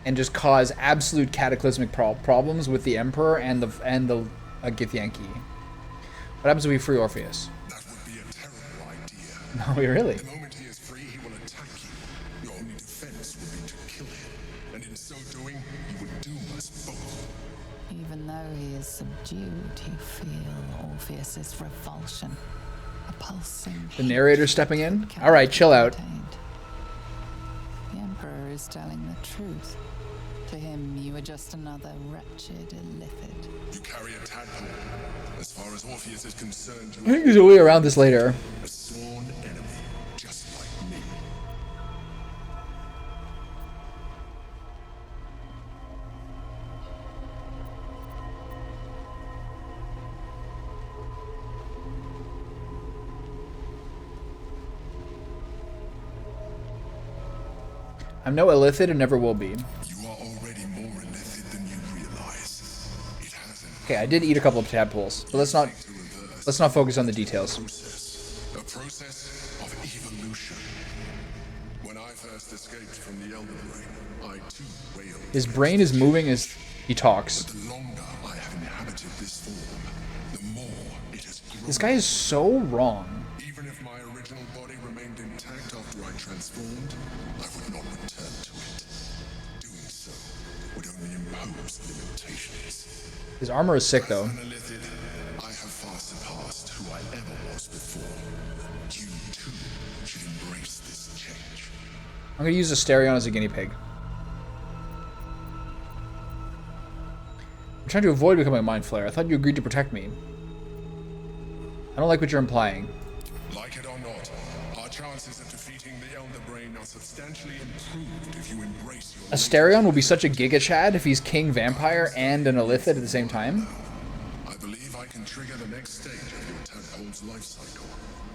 and just cause absolute cataclysmic problems with the Emperor and the Githyanki. What happens if we free Orpheus? That would be a terrible idea. No, really? The moment he is free, he will attack you. Your only defense would be to kill him, and in so doing, you would doom us both. Even though he is subdued, you feel Orpheus's revulsion. A pulsing. The narrator stepping in? Alright, chill out. The Emperor is telling the truth. To him, you are just another wretched illithid. You carry a tadpole. As far as Orpheus is concerned, I think there's a way around this later. a sworn enemy, just like me. I'm no illithid and never will be. You are already more illithid than you realize. It hasn't. Okay, I did eat a couple of tadpoles, but let's not focus on the details. A process of evolution. When I first escaped from the Elder Brain, I too wailed. His brain is moving as he talks. The longer I have inhabited this form, the more it has grown. This guy is so wrong. Even if my original body remained intact after I transformed, I would not return to it. Doing so would only impose limitations. His armor is sick, though. As an illithid, I have far surpassed who I ever was before. You too should embrace this change. I'm gonna use Asterion as a guinea pig. I'm trying to avoid becoming a mind flayer. I thought you agreed to protect me. I don't like what you're implying. Like it or not, our chances of defeating the Elder Brain are substantially improved if you embrace your... Asterion will be such a Giga Chad if he's King Vampire and an Illithid at the same time. I believe I can trigger the next stage of your tadpole's life cycle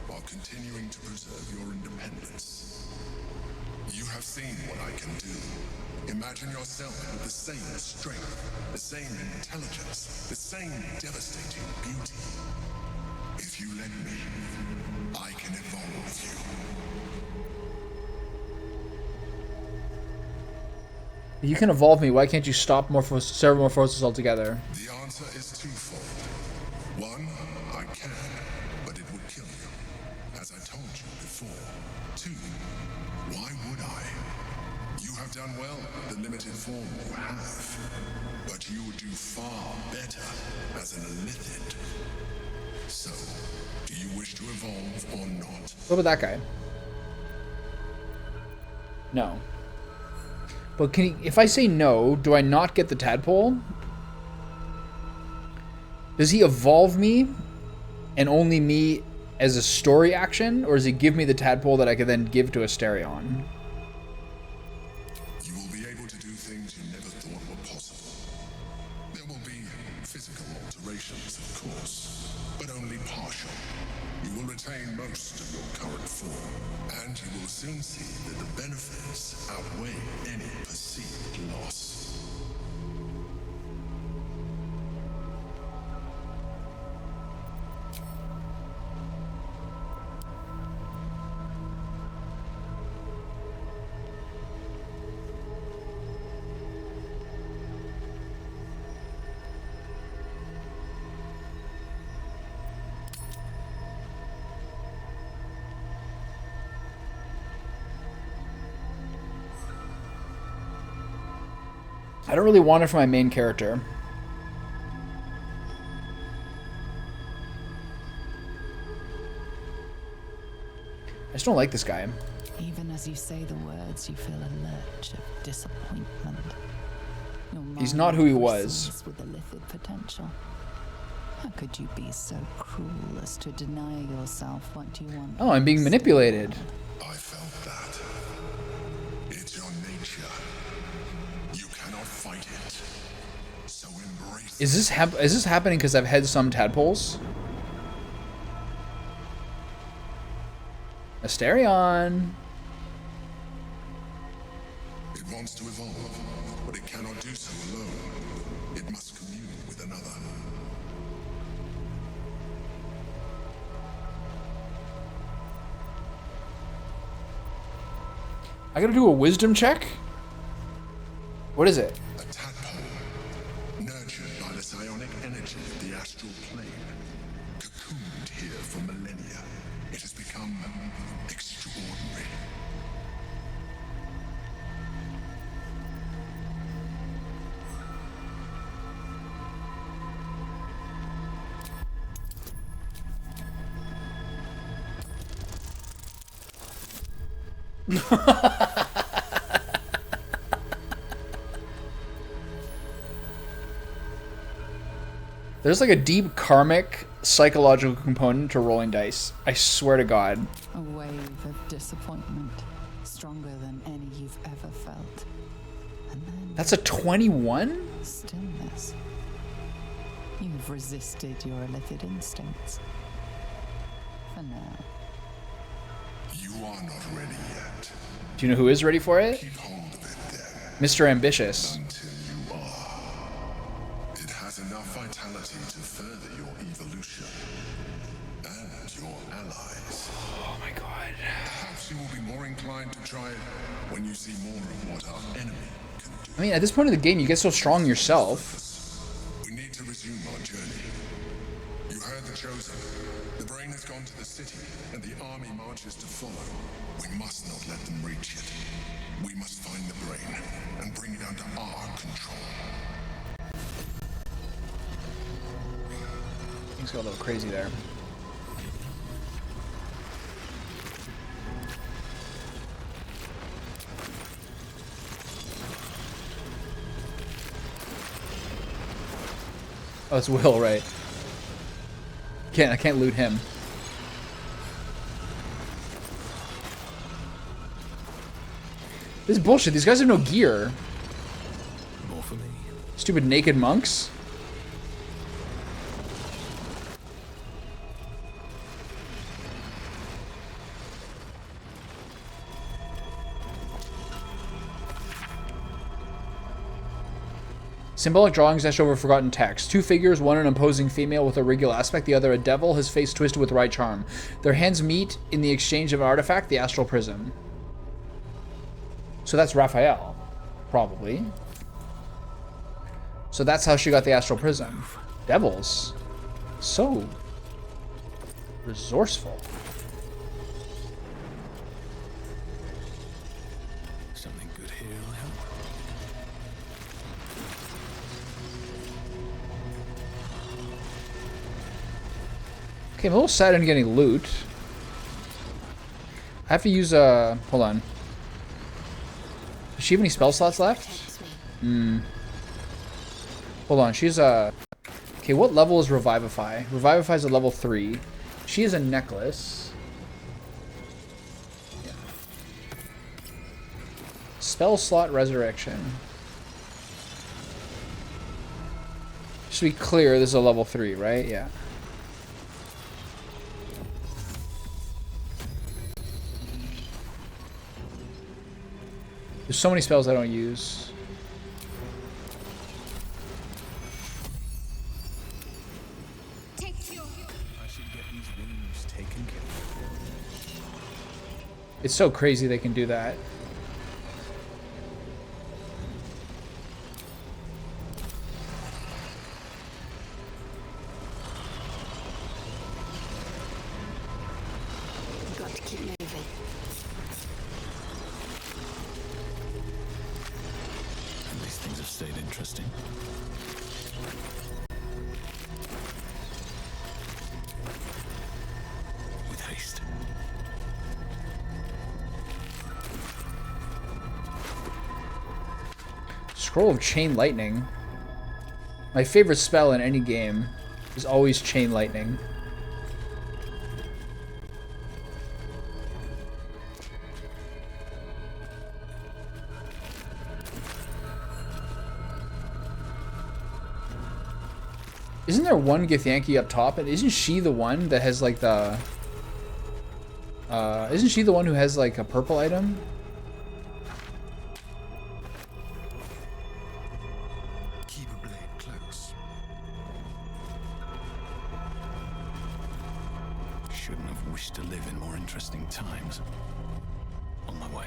while continuing to preserve your independence. You have seen what I can do. Imagine yourself with the same strength, the same intelligence, the same devastating beauty. If you let me, I can evolve you. You can evolve me. Why can't you stop Cerebomorphosis altogether? The answer is twofold. One, I can, but it would kill you, as I told you before. Two, why would I? You have done well, the limited form you have. But you would do far better as an illithid. So, do you wish to evolve or not? What about that guy? No. But can he, if I say no, do I not get the tadpole? Does he evolve me and only me as a story action, or does he give me the tadpole that I could then give to Asterion? You will be able to do things you never thought were possible. There will be physical alterations. translations, of course, but only partial. You will retain most of your current form, and you will soon see that the benefits outweigh any perceived loss. I don't really want it for my main character. I just don't like this guy. Even as you say the words, you feel a lurch of disappointment. Your He's mind not who he bristles was. with illicit potential. How could you be so cruel as to deny yourself what you want? Oh, I'm being manipulated. I felt that. It's your nature. You cannot fight it. So embrace Is this happening because I've had some tadpoles? Asterion. it. It wants to evolve, but it cannot do so alone. It must commune with another. I gotta do a wisdom check? What is it? A tadpole, nurtured by the psionic energy of the astral plane, cocooned here for millennia. It has become extraordinary. There's like a deep karmic psychological component to rolling dice. I swear to God. A wave of disappointment, stronger than any you've ever felt. And then That's a 21? stillness. You've resisted your illicit instincts. For now. You are not ready yet. Do you know who is ready for it? Keep hold of it then, Mr. Ambitious. until you are. It has enough vitality to further your evolution. And your allies. Oh my God. Perhaps you will be more inclined to try it when you see more of what our enemy can do. I mean, at this point of the game, you get so strong yourself. We need to resume our journey. You heard the Chosen. The brain has gone to the city, and the army marches to follow. We must not let them reach it. We must find the brain and bring it under our control. Things got a little crazy there. Oh, it's Will, right? I can't loot him. This is bullshit. These guys have no gear. More for me. Stupid naked monks. Symbolic drawings etched over forgotten text. Two figures, one an imposing female with a regal aspect, the other a devil, his face twisted with right charm. Their hands meet in the exchange of an artifact, the astral prism. So that's Raphael, probably. So that's how she got the astral prism. Devils. So resourceful. Something good here, I hope. Okay, I'm a little sad I'm getting loot. I have to use hold on. Does she have any spell slots left? Hold on, she's okay, what level is Revivify? Revivify is a level 3. She has a necklace. Yeah. Spell slot Resurrection. Just to be clear, this is a level 3, right? Yeah. There's so many spells I don't use. I should get these wounds taken care of. It's so crazy they can do that. Got to keep moving. At least things have stayed interesting. With haste. Scroll of Chain Lightning. My favorite spell in any game is always Chain Lightning. Isn't there one Githyanki up top? And isn't she the one that has like the... isn't she the one who has like a purple item? Keep a blade close. Shouldn't have wished to live in more interesting times. On my way.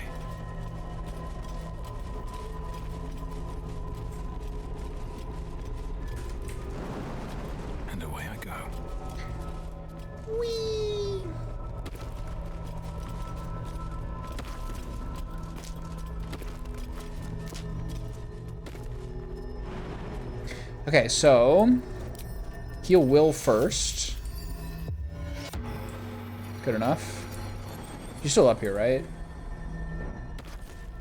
And away I go. Whee! Okay, so heal Will first. Good enough. You're still up here, right?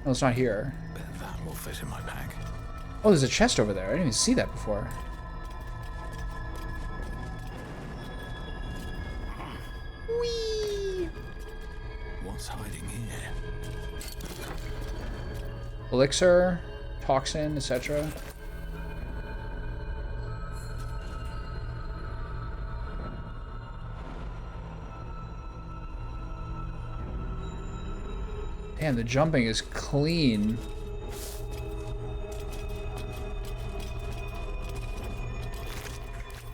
No, it's not here. Bet that will fit in my pack. Oh, there's a chest over there. I didn't even see that before. Whee! What's hiding here? Elixir, toxin, etc. Damn, the jumping is clean.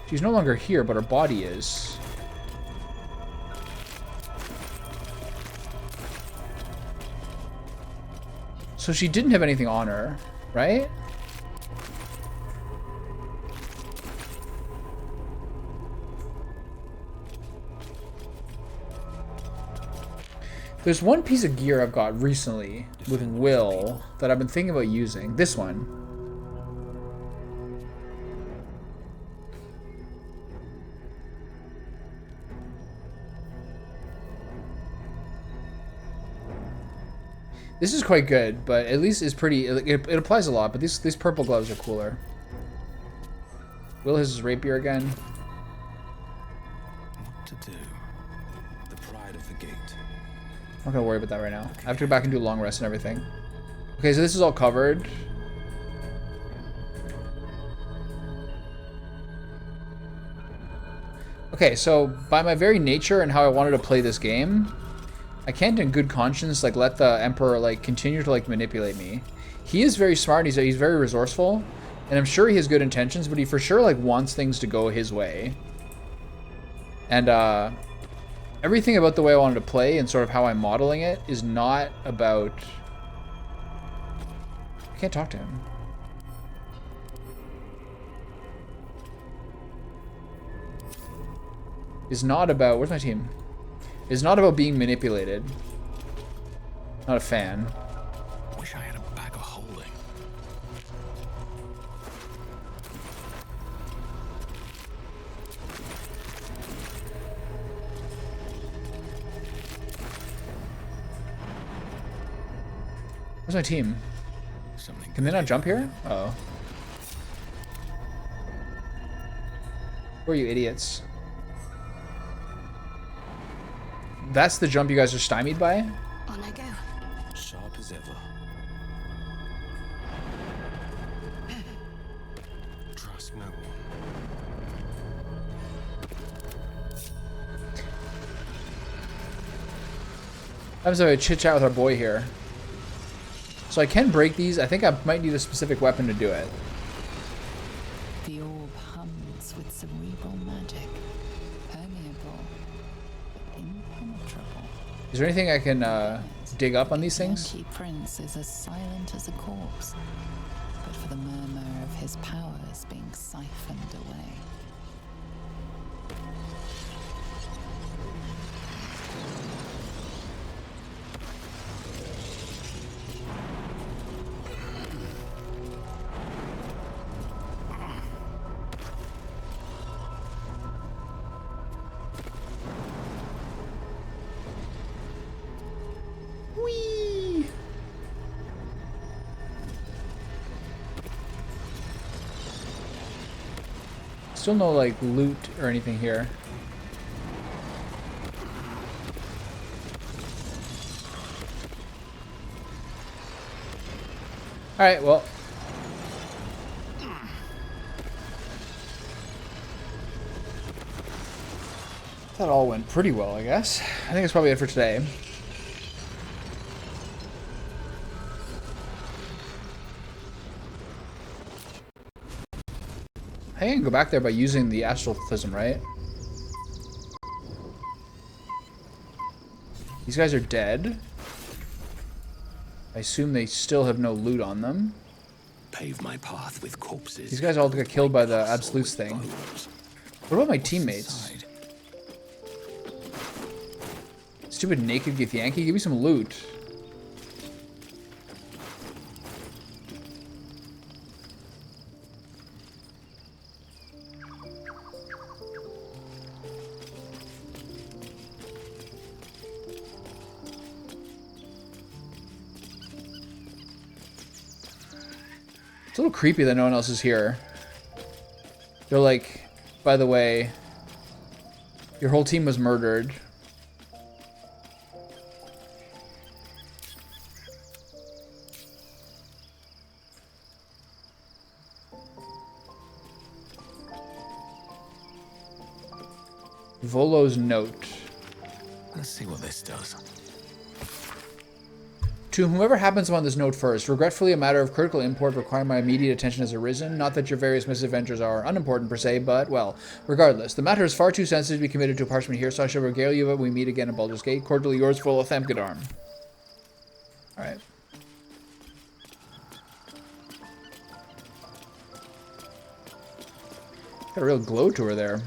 She's no longer here, but her body is. So she didn't have anything on her, right? There's one piece of gear I've got recently with Will that I've been thinking about using. This one. This is quite good, but at least it's pretty... It applies a lot, but these purple gloves are cooler. Will has his rapier again. What to do? The pride of the gate. I'm not gonna worry about that right now. I have to go back and do a long rest and everything. Okay, so this is all covered. Okay, so by my very nature and how I wanted to play this game, I can't in good conscience like let the Emperor like continue to like manipulate me. He is very smart, he's very resourceful, and I'm sure he has good intentions, but he for sure like wants things to go his way. And everything about the way I wanted to play and sort of how I'm modeling it is not about... I can't talk to him. Is not about... Where's my team? Is not about being manipulated. Not a fan. Wish I had a bag of holding. Where's my team? Can they not jump here? Uh-oh. Who are you idiots? That's the jump you guys are stymied by? On I go. Sharp as ever. Trust no one. I'm just having a chit chat with our boy here. So I can break these. I think I might need a specific weapon to do it. The orb hums with cerebral magic, permeable, impenetrable. Is there anything I can dig up on these things? The prince is as silent as a corpse, but for the murmur of his powers being siphoned away. Still no like loot or anything here. All right, well. That all went pretty well, I guess. I think it's probably it for today. I can go back there by using the astral prism, right? These guys are dead. I assume they still have no loot on them. Pave my path with corpses. These guys all got killed by the absolutes thing. What about my teammates? Stupid naked Githyanki, give me some loot. It's a little creepy that no one else is here. They're like, by the way, your whole team was murdered. Volo's note. Let's see what this does. To whomever happens upon this note first, regretfully a matter of critical import requiring my immediate attention has arisen. Not that your various misadventures are unimportant per se, but, well, regardless. The matter is far too sensitive to be committed to a parchment here, so I shall regale you when we meet again at Baldur's Gate. Cordially yours, full of Thamkadarm. Alright. Got a real glow to her there.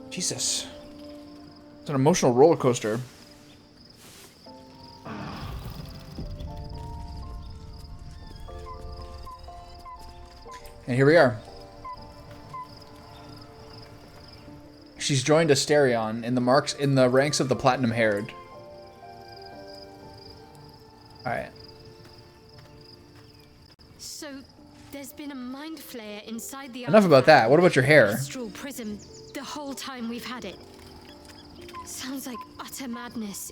Jesus. It's an emotional roller coaster. And here we are. She's joined Asterion in the ranks of the Platinum Haired. Alright. So there's been a mind flayer inside the Enough about that. What about your hair? astral prism the whole time we've had it. Sounds like utter madness.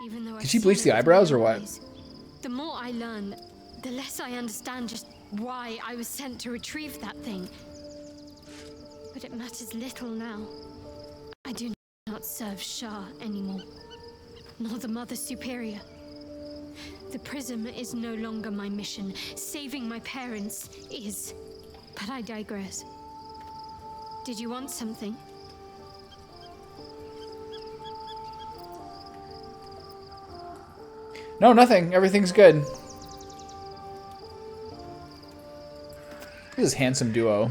Even though Did she bleach the eyebrows or what? The more I learn, the less I understand just why I was sent to retrieve that thing. But it matters little now. I do not serve Shah anymore, nor the Mother Superior. The prism is no longer my mission. Saving my parents is. But I digress. Did you want something? No, nothing. Everything's good. This handsome duo.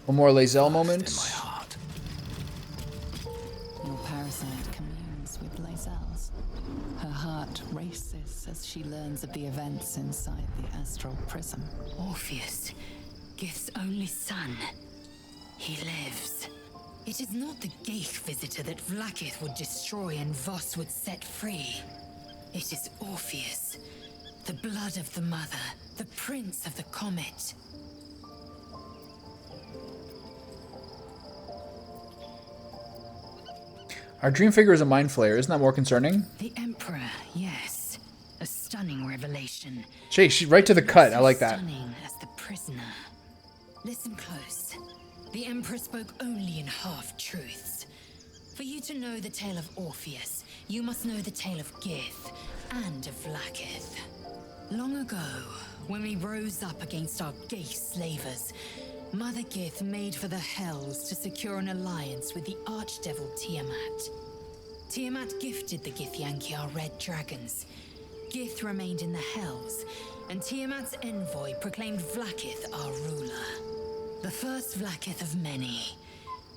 One more Lae'zel moment. Your parasite communes with Lae'zel's. Her heart races as she learns of the events inside the astral prism. Orpheus, Gith's only son. He lives. It is not the Geich visitor that Vlaakith would destroy and Voss would set free. It is Orpheus, the blood of the mother, the prince of the comet. Our dream figure is a mind flayer. Isn't that more concerning? The Emperor, yes. A stunning revelation. Jay, she's right to the cut. I like that. Stunning as the prisoner. Listen close. The Emperor spoke only in half-truths. For you to know the tale of Orpheus, you must know the tale of Gith and of Vlaakith. Long ago, when we rose up against our gay slavers, Mother Gith made for the Hells to secure an alliance with the archdevil Tiamat. Tiamat gifted the Githyanki our red dragons. Gith remained in the Hells, and Tiamat's envoy proclaimed Vlaakith our ruler. The first Vlaakith of many.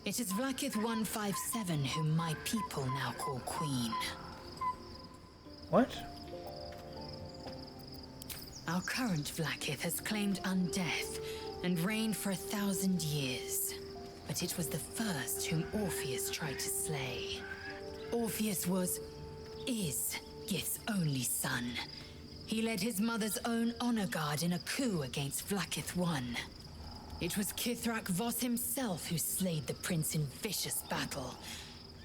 It is Vlaakith 157 whom my people now call Queen. What? Our current Vlaakith has claimed undeath and reigned for 1,000 years. But it was the first whom Orpheus tried to slay. Orpheus is Gith's only son. He led his mother's own honor guard in a coup against Vlaakith I. It was Kithrak Voss himself who slayed the prince in vicious battle,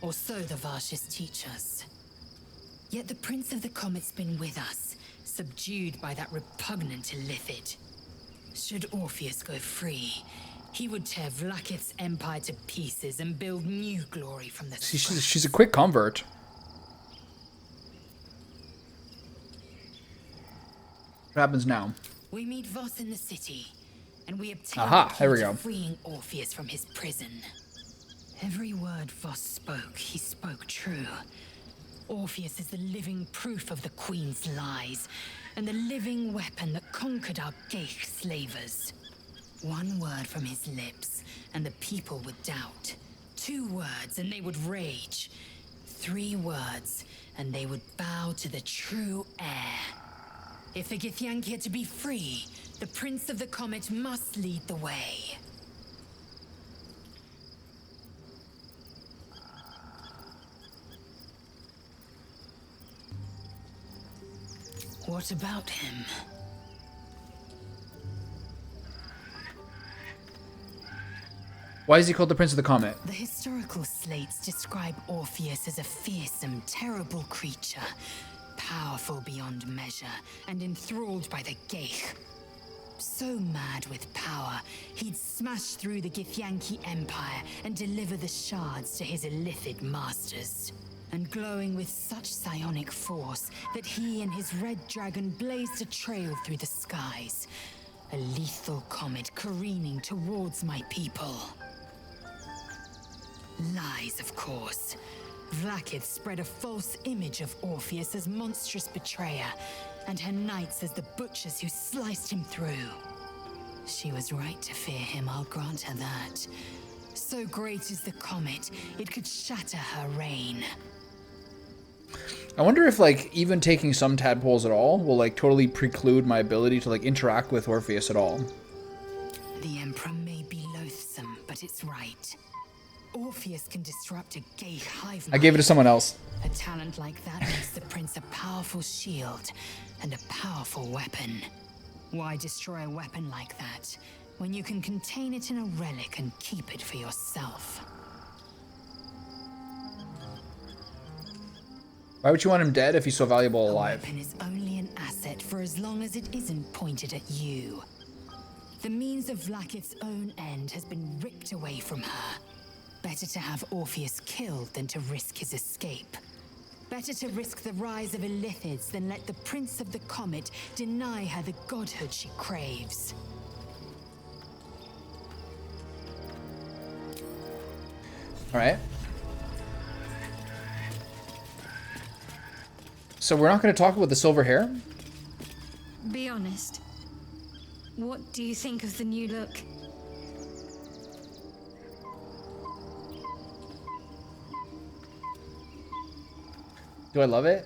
or so the Varshis teach us. Yet the Prince of the Comet's been with us, subdued by that repugnant illithid. Should Orpheus go free, he would tear Vlaakith's empire to pieces and build new glory from the See, she's a quick convert. What happens now? We meet Voss in the city, and we obtain Aha, there we go. freeing Orpheus from his prison. Every word Voss spoke, he spoke true. Orpheus is the living proof of the Queen's lies, and the living weapon that conquered our Geich slavers. One word from his lips, and the people would doubt. 2 words, and they would rage. 3 words, and they would bow to the true heir. If the Githyanki are to be free, the Prince of the Comet must lead the way. What about him? Why is he called the Prince of the Comet? The historical slates describe Orpheus as a fearsome, terrible creature, powerful beyond measure, and enthralled by the Geich. So mad with power, he'd smash through the Githyanki Empire and deliver the shards to his illithid masters. And glowing with such psionic force that he and his red dragon blazed a trail through the skies. A lethal comet careening towards my people. Lies, of course. Vlaakith spread a false image of Orpheus as monstrous betrayer, and her knights as the butchers who sliced him through. She was right to fear him, I'll grant her that. So great is the comet, it could shatter her reign. I wonder if, like, even taking some tadpoles at all will, like, totally preclude my ability to, like, interact with Orpheus at all. The Emperor may be loathsome, but it's right. Orpheus can disrupt a gay hive mind. I gave it to someone else. A talent like that makes the prince a powerful shield and a powerful weapon. Why destroy a weapon like that when you can contain it in a relic and keep it for yourself? Why would you want him dead if he's so valuable alive? A weapon is only an asset for as long as it isn't pointed at you. The means of Vlaakith's own end has been ripped away from her. Better to have Orpheus killed than to risk his escape. Better to risk the rise of illithids than let the Prince of the Comet deny her the godhood she craves. All right. So we're not going to talk about the silver hair? Be honest. What do you think of the new look? Do I love it?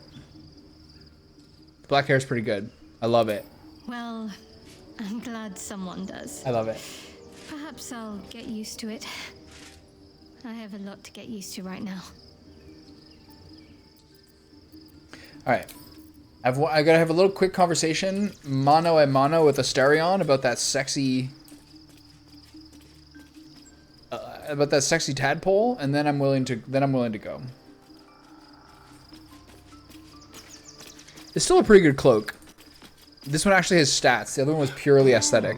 Black hair is pretty good. I love it. Well, I'm glad someone does. I love it. Perhaps I'll get used to it. I have a lot to get used to right now. All right. I gotta have a little quick conversation, mano a mano, with Asterion about that sexy, tadpole, and then I'm willing to go. It's still a pretty good cloak. This one actually has stats. The other one was purely aesthetic.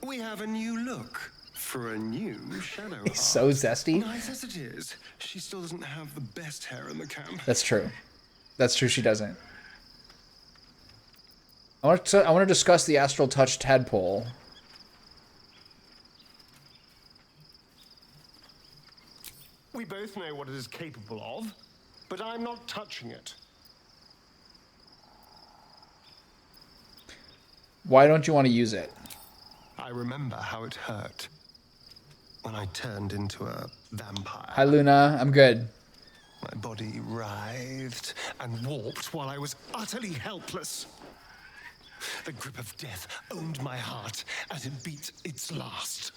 We have a new look for a new Shadowheart. He's so zesty. Nice as it is, she still doesn't have the best hair in the camp. That's true. That's true, she doesn't. I want to discuss the Astral Touch tadpole. We both know what it is capable of, but I'm not touching it. Why don't you want to use it? I remember how it hurt when I turned into a vampire. Hi, Luna. I'm good. My body writhed and warped while I was utterly helpless. The grip of death owned my heart as it beat its last.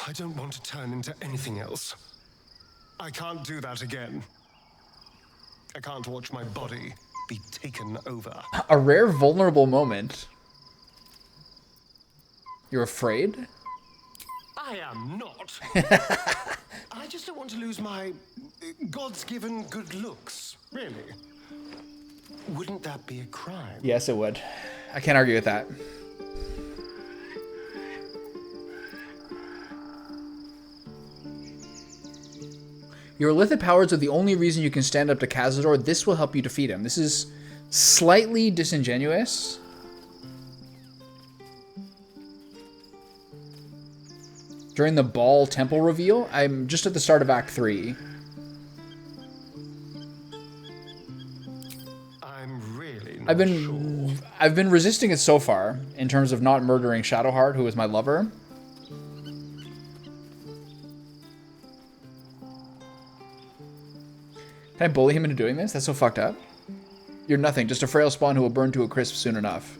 I don't want to turn into anything else. I can't do that again. I can't watch my body be taken over. A rare vulnerable moment. You're afraid? I am not. I just don't want to lose my God's given good looks, really. Wouldn't that be a crime? Yes, it would. I can't argue with that. Your Illithid powers are the only reason you can stand up to Cazador. This will help you defeat him. This is slightly disingenuous. During the Ball Temple reveal, I'm just at the start of Act 3. I'm really not I've been resisting it so far in terms of not murdering Shadowheart, who is my lover. Can I bully him into doing this? That's so fucked up. You're nothing, just a frail spawn who will burn to a crisp soon enough.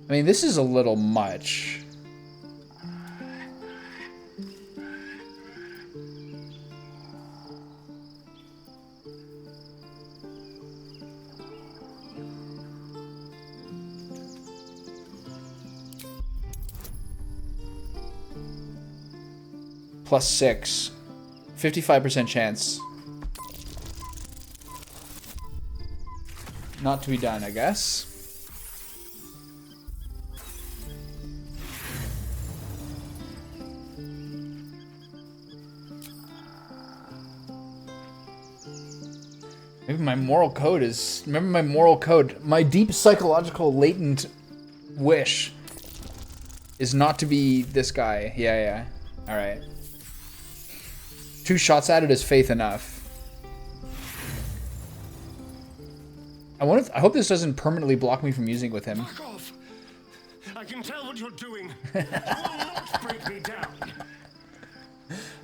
I mean, this is a little much. +6. 55% chance. Not to be done, I guess. Maybe my moral code is... Remember my moral code. My deep psychological latent wish is not to be this guy. Yeah. Alright. 2 shots at it is faith enough. I hope this doesn't permanently block me from using it with him. Fuck off! I can tell what you're doing. You will not break me down.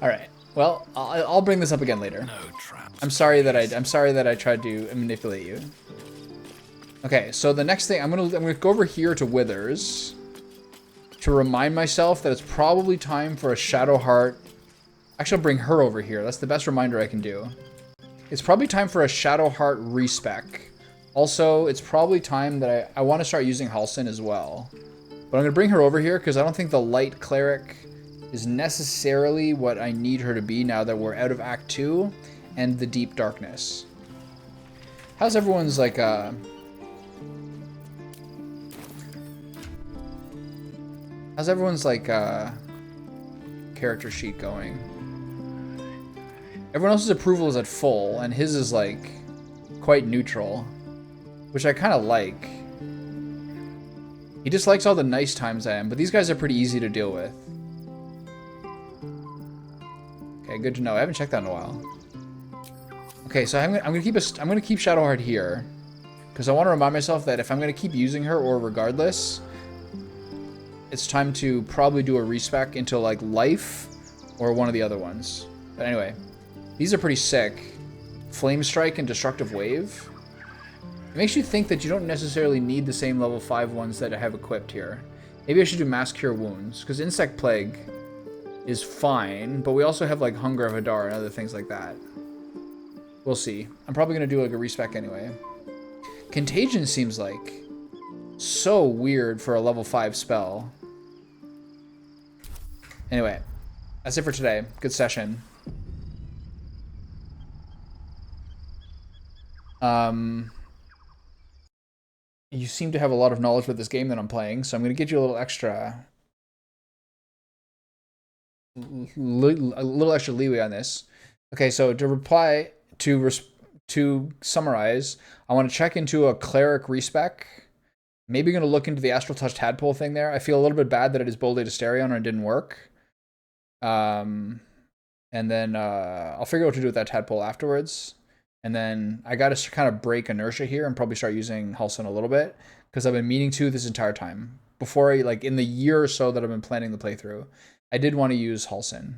Alright. Well, I'll bring this up again later. No traps. I'm sorry that I tried to manipulate you. Okay, so the next thing I'm gonna go over here to Withers to remind myself that it's probably time for a Shadowheart. Actually, I'll bring her over here. That's the best reminder I can do. It's probably time for a Shadowheart respec. Also, it's probably time that I want to start using Halsin as well. But I'm gonna bring her over here because I don't think the Light Cleric is necessarily what I need her to be now that we're out of Act 2 and the Deep Darkness. How's everyone's like character sheet going? Everyone else's approval is at full and his is like quite neutral, which I kind of like. He dislikes all the nice times I am, but these guys are pretty easy to deal with. Okay, good to know. I haven't checked that in a while. Okay, so I'm gonna keep Shadowheart here because I want to remind myself that if I'm gonna keep using her or regardless, it's time to probably do a respec into like Life or one of the other ones. But anyway, these are pretty sick. Flame Strike and Destructive Wave. It makes you think that you don't necessarily need the same level 5 ones that I have equipped here. Maybe I should do Mass Cure Wounds because Insect Plague is fine, but we also have like Hunger of Hadar and other things like that. We'll see. I'm probably going to do like a respec anyway. Contagion seems like So weird for a level 5 spell. Anyway, that's it for today. Good session. You seem to have a lot of knowledge with this game that I'm playing, so I'm going to give you a little extra leeway on this. Okay, so to reply to summarize, I want to check into a cleric respec. Maybe going to look into the Astral Touch tadpole thing there. I feel a little bit bad that it is bolded to Asterion and it didn't work. And then I'll figure out what to do with that tadpole afterwards. And then I got to kind of break inertia here and probably start using Halsin a little bit, because I've been meaning to this entire time. Before, like in the year or so that I've been planning the playthrough, I did want to use Halsin.